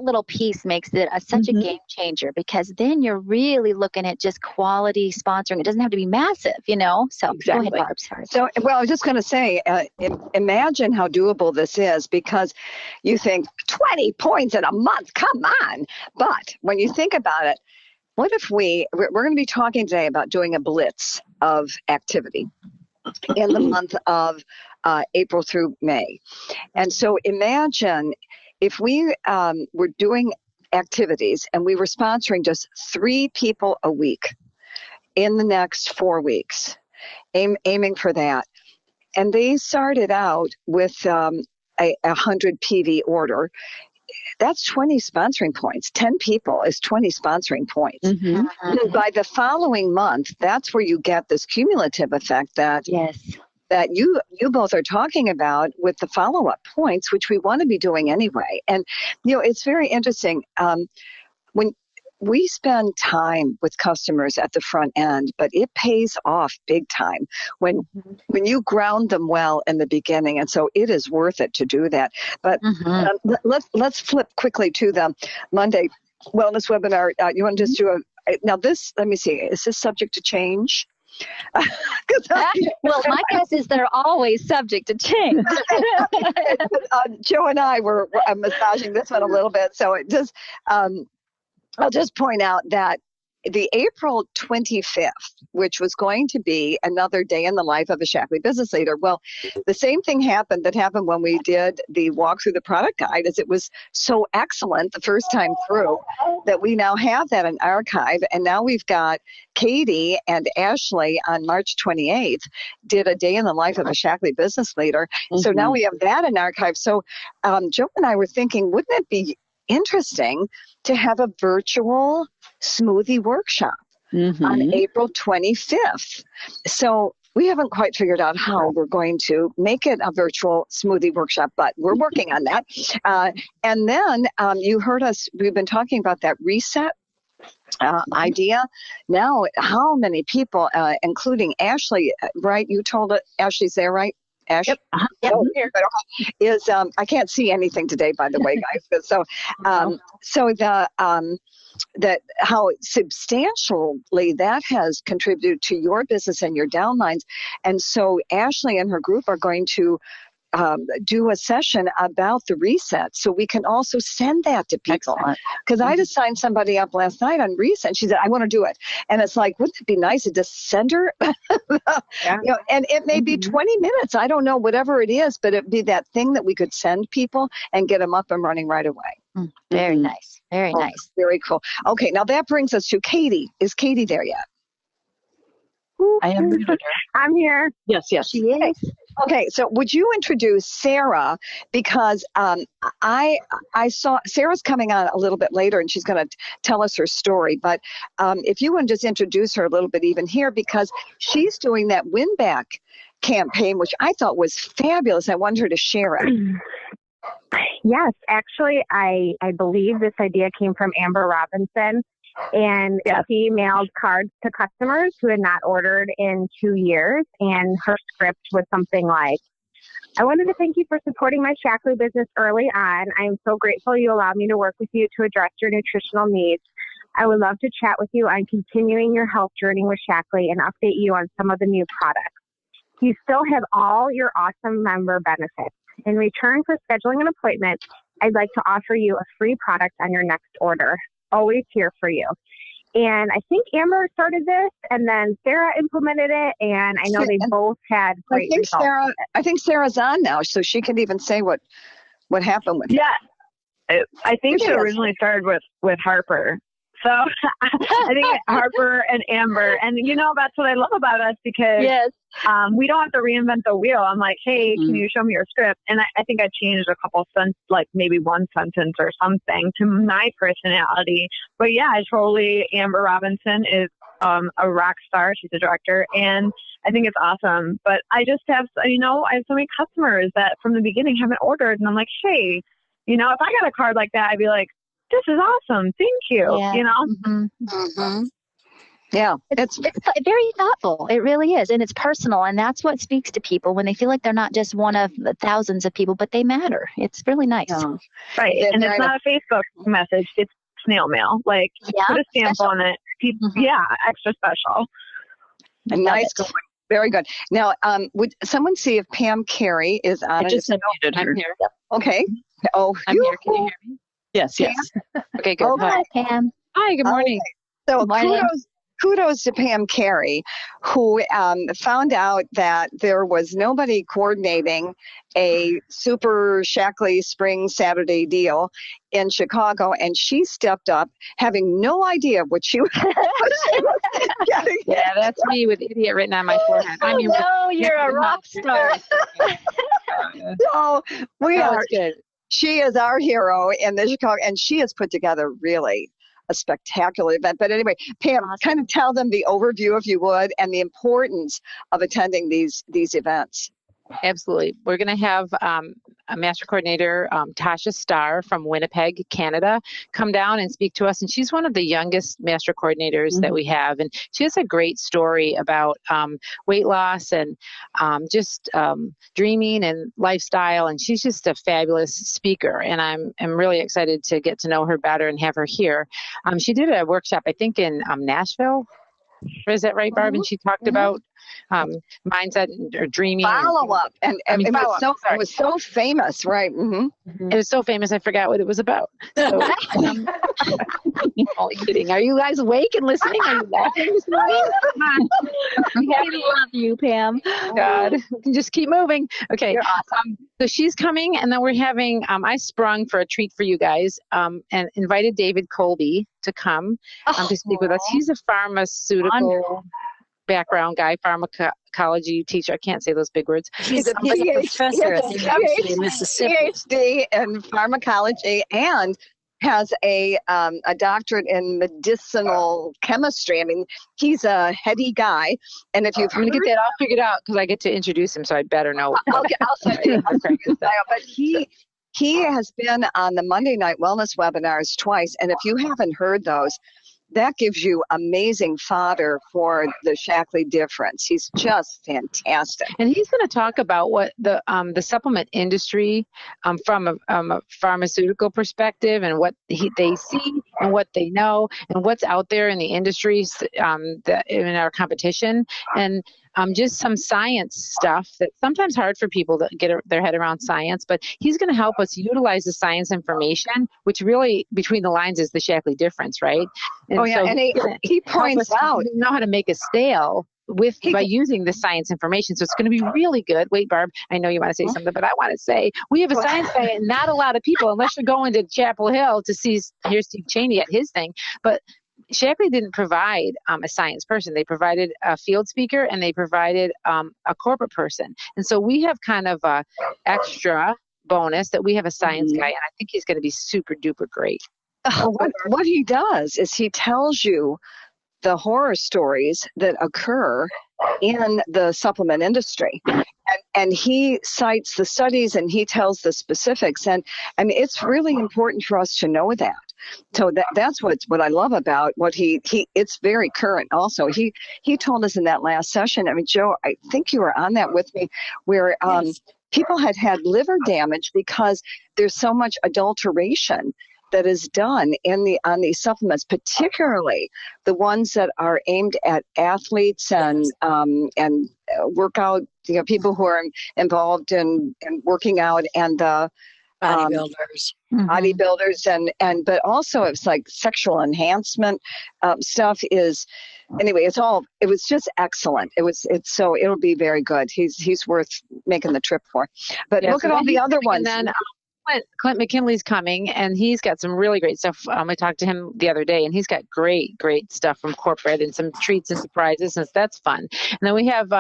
little piece makes it such a game changer, because then you're really looking at just quality sponsoring. It doesn't have to be massive, So exactly. Go ahead, Barb. Sorry. So, I was just going to say, imagine how doable this is, because you think 20 points in a month, come on. But when you think about it, what if we're going to be talking today about doing a blitz of activity in the month of April through May. And so imagine if we were doing activities and we were sponsoring just 3 people a week in the next 4 weeks, aiming for that. And they started out with a 100 PV order. That's 20 sponsoring points. 10 people is 20 sponsoring points. Mm-hmm. By the following month, that's where you get this cumulative effect that you both are talking about with the follow-up points, which we want to be doing anyway. And, it's very interesting. When we spend time with customers at the front end, but it pays off big time when you ground them well in the beginning. And so it is worth it to do that. But let's flip quickly to the Monday Wellness webinar. You want to just do now this, let me see, is this subject to change? Well, my guess is they're always subject to change. Joe and I were massaging this one a little bit. So it just, I'll just point out that the April 25th, which was going to be another day in the life of a Shaklee business leader. Well, the same thing happened when we did the walk through the product guide, as it was so excellent the first time through that we now have that in archive. And now we've got Katie and Ashley on March 28th did a day in the life of a Shaklee business leader. Mm-hmm. So now we have that in archive. So Joe and I were thinking, wouldn't it be interesting to have a virtual smoothie workshop on April 25th. So we haven't quite figured out how we're going to make it a virtual smoothie workshop, but we're working on that. And then you heard us, we've been talking about that reset idea. Now, how many people, including Ashley, right? You told it, Ashley's there, right? Ash? Yep. Is I can't see anything today, by the way, guys. So, that how substantially that has contributed to your business and your downlines, and so Ashley and her group are going to do a session about the reset, so we can also send that to people. Because I just signed somebody up last night on reset. She said, "I want to do it," and it's like, wouldn't it be nice to just send her? And it may be 20 minutes. I don't know, whatever it is, but it'd be that thing that we could send people and get them up and running right away. Very nice. Very nice. Very cool. Okay, now that brings us to Katie. Is Katie there yet? I am. I'm here. Yes, she is. Okay, so would you introduce Sarah? Because I saw Sarah's coming on a little bit later, and she's going to tell us her story. But if you want to just introduce her a little bit even here, because she's doing that win back campaign, which I thought was fabulous. I wanted her to share it. Yes, actually, I believe this idea came from Amber Robinson. And she mailed cards to customers who had not ordered in 2 years. And her script was something like, "I wanted to thank you for supporting my Shaklee business early on. I am so grateful you allowed me to work with you to address your nutritional needs. I would love to chat with you on continuing your health journey with Shaklee and update you on some of the new products. You still have all your awesome member benefits. In return for scheduling an appointment, I'd like to offer you a free product on your next order. Always here for you." And I think Amber started this, and then Sarah implemented it, and I know they both had great results. I think Sarah's on now, so she can even say what happened with it. Yeah, I think it originally started with Harper. So I think Harper and Amber, and that's what I love about us, because we don't have to reinvent the wheel. I'm like, "Hey, can you show me your script?" And I think I changed a couple sentences, like maybe one sentence or something to my personality. But yeah, Amber Robinson is a rock star. She's a director, and I think it's awesome. But I just have, I have so many customers that from the beginning haven't ordered, and I'm like, "Hey, if I got a card like that, I'd be like, this is awesome. Thank you." Yeah. It's very thoughtful. It really is. And it's personal. And that's what speaks to people when they feel like they're not just one of the thousands of people, but they matter. It's really nice. Yeah. Right. And it's not a Facebook message. It's snail mail. Like, put a stamp on it. Extra special. Nice. Very good. Now, would someone see if Pam Carey is on? I just unmuted her. I'm here. Okay. Oh, I'm here. Can you hear me? Yes. Okay, good. Hi, Pam. Hi, good morning. So kudos to Pam Carey, who found out that there was nobody coordinating a super Shaklee Spring Saturday deal in Chicago, and she stepped up, having no idea what she was getting. Yeah, that's me with idiot written on my forehead. I mean, you're a rock star. So we are. She is our hero in the Chicago, and she has put together really a spectacular event. But anyway, Pam, kind of tell them the overview, if you would, and the importance of attending these events. Absolutely. We're going to have a master coordinator, Tasha Starr from Winnipeg, Canada, come down and speak to us. And she's one of the youngest master coordinators that we have. And she has a great story about weight loss and just dreaming and lifestyle. And she's just a fabulous speaker. And I'm really excited to get to know her better and have her here. She did a workshop, I think, in Nashville. Is that right, Barb? And she talked about mindset or dreaming. Follow-up. And it was so famous, right? It was so famous, I forgot what it was about. So, only kidding. Are you guys awake and listening? Are you laughing this morning? We love you, Pam. God, we can just keep moving. Okay. You're awesome. So she's coming, and then we're having, I sprung for a treat for you guys and invited David Colby to come to speak with us. He's a pharmaceutical background guy, pharmacology teacher. I can't say those big words. He's a professor at the University of Mississippi. PhD in pharmacology and has a doctorate in medicinal chemistry. I mean, he's a heady guy. And if I'm going to get that all figured out because I get to introduce him, so I better know. Okay, I'll send you his bio. But he has been on the Monday Night Wellness webinars twice. And if you haven't heard those, that gives you amazing fodder for the Shaklee difference. He's just fantastic. And he's going to talk about what the supplement industry from a pharmaceutical perspective and what they see and what they know and what's out there in the industries that in our competition. And just some science stuff that's sometimes hard for people to get their head around science, but he's going to help us utilize the science information, which really between the lines is the Shaklee difference, right? And and he points out know how to make a sale by using the science information. So it's going to be really good. Wait, Barb, I know you want to say something, but I want to say we have a science guy and not a lot of people, unless you're going to Chapel Hill to hear Steve Cheney at his thing, but Shaklee didn't provide a science person. They provided a field speaker and they provided a corporate person. And so we have kind of a extra bonus that we have a science guy, and I think he's going to be super duper great. What he does is he tells you the horror stories that occur in the supplement industry. And he cites the studies and he tells the specifics. And I mean, it's really important for us to know that. So that's what I love about what he it's very current also. He told us in that last session, I mean, Joe, I think you were on that with me, where people had liver damage because there's so much adulteration that is done on these supplements, particularly the ones that are aimed at athletes and workout, people who are involved in working out and the bodybuilders and but also it's like sexual enhancement stuff is anyway. It was just excellent. So it'll be very good. He's worth making the trip for. But look at all the other ones. And then, Clint McKinley's coming, and he's got some really great stuff. I talked to him the other day, and he's got great stuff from corporate and some treats and surprises, and that's fun. And then we have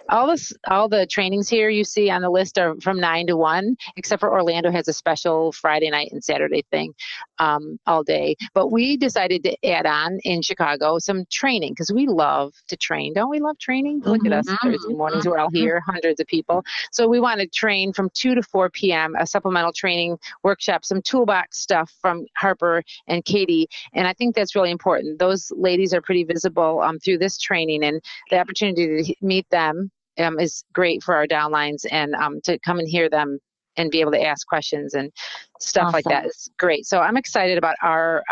all the trainings here you see on the list are from 9 to 1, except for Orlando has a special Friday night and Saturday thing all day. But we decided to add on in Chicago some training because we love to train. Don't we love training? Look at us Thursday mornings. We're all here, hundreds of people. So we want to train from 2 to 4 p.m., a supplemental training workshop, some toolbox stuff from Harper and Katie. And I think that's really important. Those ladies are pretty visible through this training, and the opportunity to meet them is great for our downlines, and to come and hear them and be able to ask questions and stuff like that is great. So I'm excited about our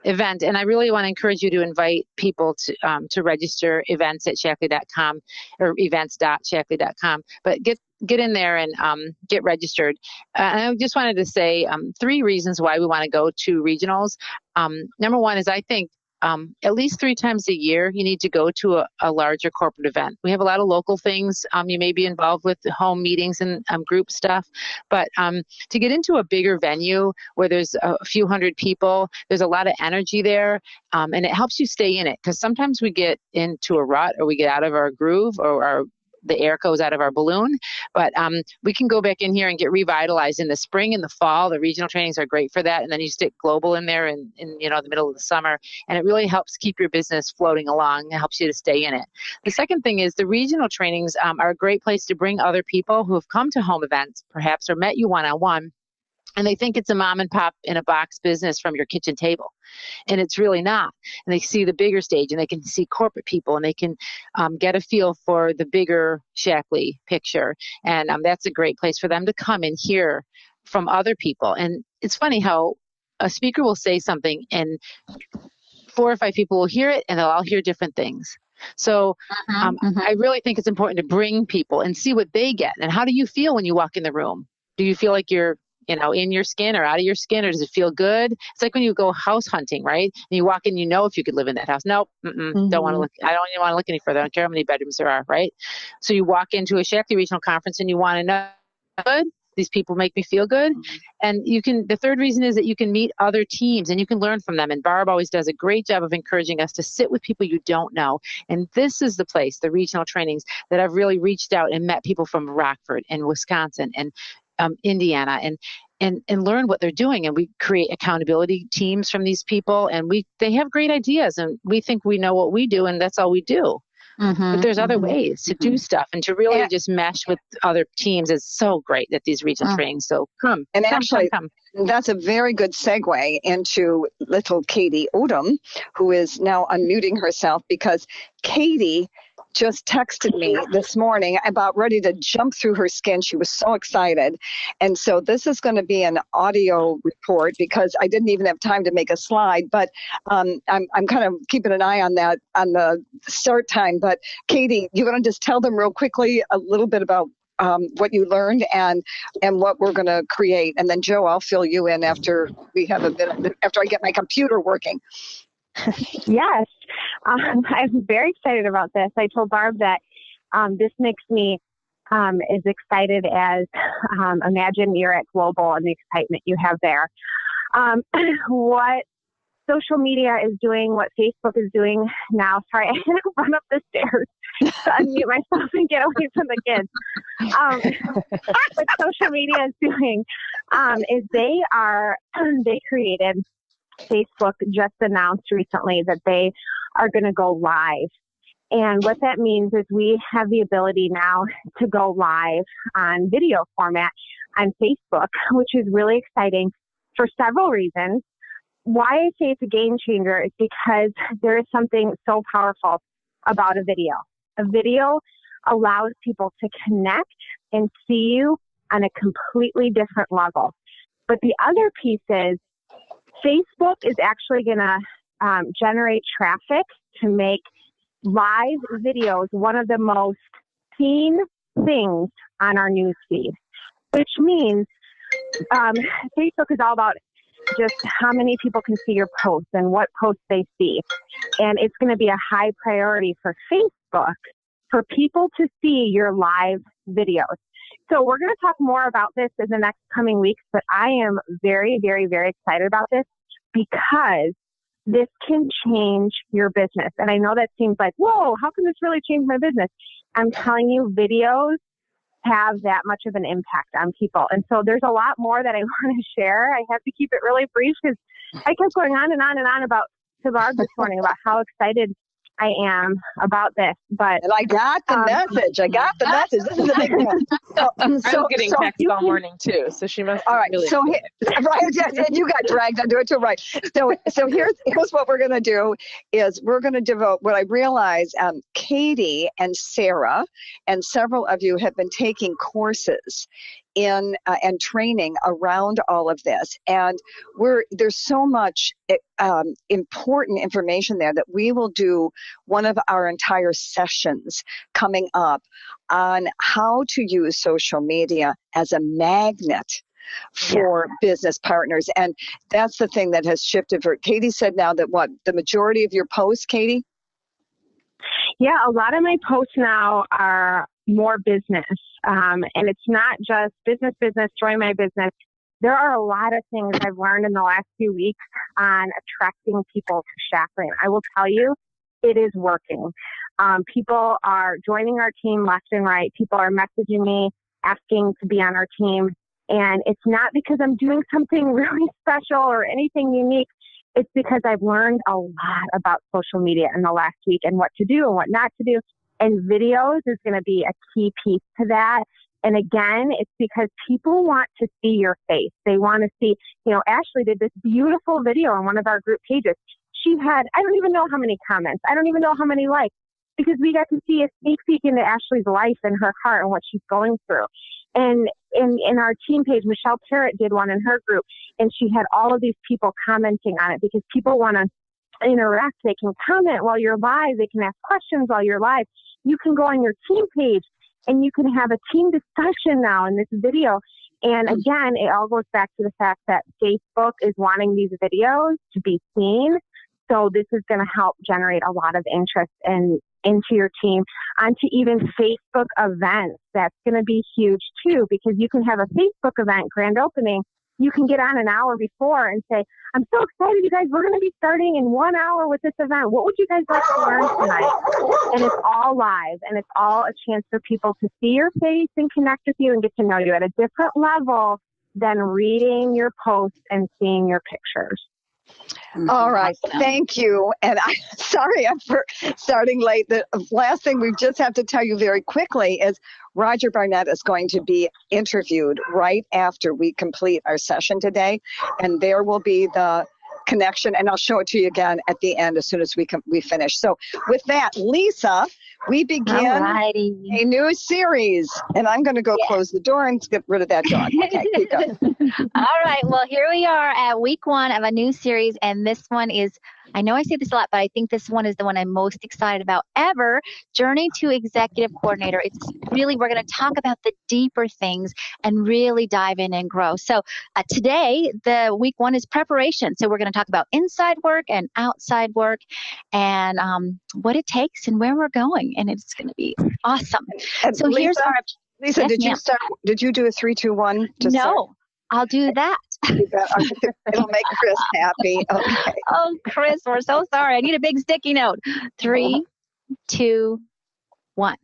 event, and I really want to encourage you to invite people to register events at Shaklee.com or events.shaklee.com. But get in there and get registered. And I just wanted to say 3 reasons why we want to go to regionals. Number one is I think at least 3 times a year, you need to go to a larger corporate event. We have a lot of local things. You may be involved with home meetings and group stuff, but to get into a bigger venue where there's a few hundred people, there's a lot of energy there, and it helps you stay in it. Because sometimes we get into a rut or we get out of our groove or the air goes out of our balloon, but we can go back in here and get revitalized in the spring and the fall. The regional trainings are great for that, and then you stick global in there in the middle of the summer, and it really helps keep your business floating along. It helps you to stay in it. The second thing is the regional trainings are a great place to bring other people who have come to home events, perhaps, or met you one-on-one, and they think it's a mom and pop in a box business from your kitchen table. And it's really not. And they see the bigger stage, and they can see corporate people, and they can get a feel for the bigger Shaklee picture. And that's a great place for them to come and hear from other people. And it's funny how a speaker will say something, and 4 or 5 people will hear it and they'll all hear different things. So I really think it's important to bring people and see what they get. And how do you feel when you walk in the room? Do you feel like you're, in your skin or out of your skin, or does it feel good? It's like when you go house hunting, right? And you walk in, if you could live in that house. Nope, don't want to look. I don't even want to look any further. I don't care how many bedrooms there are, right? So you walk into a Shakti Regional Conference and you want to know, good, these people make me feel good. And the third reason is that you can meet other teams and you can learn from them. And Barb always does a great job of encouraging us to sit with people you don't know. And this is the place, the regional trainings, that I've really reached out and met people from Rockford and Wisconsin and Indiana and learn what they're doing. And we create accountability teams from these people, and they have great ideas, and we think we know what we do, and that's all we do. But there's other ways to do stuff, and to really just mesh with other teams is so great at these regional trainings. So come. That's a very good segue into little Katie Odom, who is now unmuting herself, because Katie just texted me this morning about ready to jump through her skin. She was so excited. And so this is going to be an audio report because I didn't even have time to make a slide, but I'm kind of keeping an eye on that on the start time. But Katie, you want to just tell them real quickly a little bit about what you learned and what we're going to create. And then Joe, I'll fill you in after I get my computer working. Yes, I'm very excited about this. I told Barb that this makes me as excited as imagine you're at Global and the excitement you have there. What social media is doing, what Facebook is doing now. Sorry, I had to run up the stairs to unmute myself and get away from the kids. What social media is doing is they created, Facebook just announced recently that they are going to go live. And what that means is we have the ability now to go live on video format on Facebook, which is really exciting for several reasons. Why I say it's a game changer is because there is something so powerful about a video. A video allows people to connect and see you on a completely different level. But the other piece is Facebook is actually going to generate traffic to make live videos one of the most seen things on our news feed, which means Facebook is all about just how many people can see your posts and what posts they see. And it's going to be a high priority for Facebook for people to see your live videos. So we're going to talk more about this in the next coming weeks, but I am very, very, very excited about this because this can change your business. And I know that seems like, whoa, how can this really change my business? I'm telling you, videos have that much of an impact on people. And so there's a lot more that I want to share. I have to keep it really brief because I kept going on and on and on about to Barb this morning about how excited I am about this. But and I got the message. I got the message. This is a big one. I was getting texts all morning too, so she must. All right. Really so right, you got dragged into it too, right? So here's what we're going to do is we're going to devote. What I realize, Katie and Sarah and several of you have been taking courses in and training around all of this, and there's so much important information there that we will do one of our entire sessions coming up on how to use social media as a magnet for business partners. And that's the thing that has shifted for Katie said now that the majority of your posts, Katie? Yeah, a lot of my posts now are more business. And it's not just business, join my business. There are a lot of things I've learned in the last few weeks on attracting people to Shaklee. I will tell you, it is working. People are joining our team left and right. People are messaging me, asking to be on our team. And it's not because I'm doing something really special or anything unique. It's because I've learned a lot about social media in the last week and what to do and what not to do. And videos is going to be a key piece to that. And again, it's because people want to see your face. They want to see, Ashley did this beautiful video on one of our group pages. She had, I don't even know how many comments. I don't even know how many likes, because we got to see a sneak peek into Ashley's life and her heart and what she's going through. And in our team page, Michelle Parrott did one in her group, and she had all of these people commenting on it because people want to interact. They can comment while you're live. They can ask questions while you're live. You can go on your team page and you can have a team discussion now in this video. And again, it all goes back to the fact that Facebook is wanting these videos to be seen. So this is going to help generate a lot of interest into your team, onto even Facebook events. That's going to be huge too, because you can have a Facebook event, grand opening. You can get on an hour before and say, I'm so excited, you guys. We're going to be starting in 1 hour with this event. What would you guys like to learn tonight? And it's all live, and it's all a chance for people to see your face and connect with you and get to know you at a different level than reading your posts and seeing your pictures. All right. Thank you. And I'm sorry for starting late. The last thing we just have to tell you very quickly is Roger Barnett is going to be interviewed right after we complete our session today. And there will be the connection, and I'll show it to you again at the end as soon as we finish. So with that, Lisa, we begin a new series, and I'm going to go close the door and get rid of that dog. Okay, keep going. All right. Well, here we are at week 1 of a new series, and this one is, I know I say this a lot, but I think this one is the one I'm most excited about ever, Journey to Executive Coordinator. It's really, we're going to talk about the deeper things and really dive in and grow. So today, the week 1 is preparation. So we're going to talk about inside work and outside work and what it takes and where we're going. And it's going to be awesome. And so Lisa, here's our... Lisa, yes, did you do a 3, 2, 1? No, I'll do that. It'll make Chris happy. Okay. Oh, Chris, we're so sorry. I need a big sticky note. 3, 2, 1.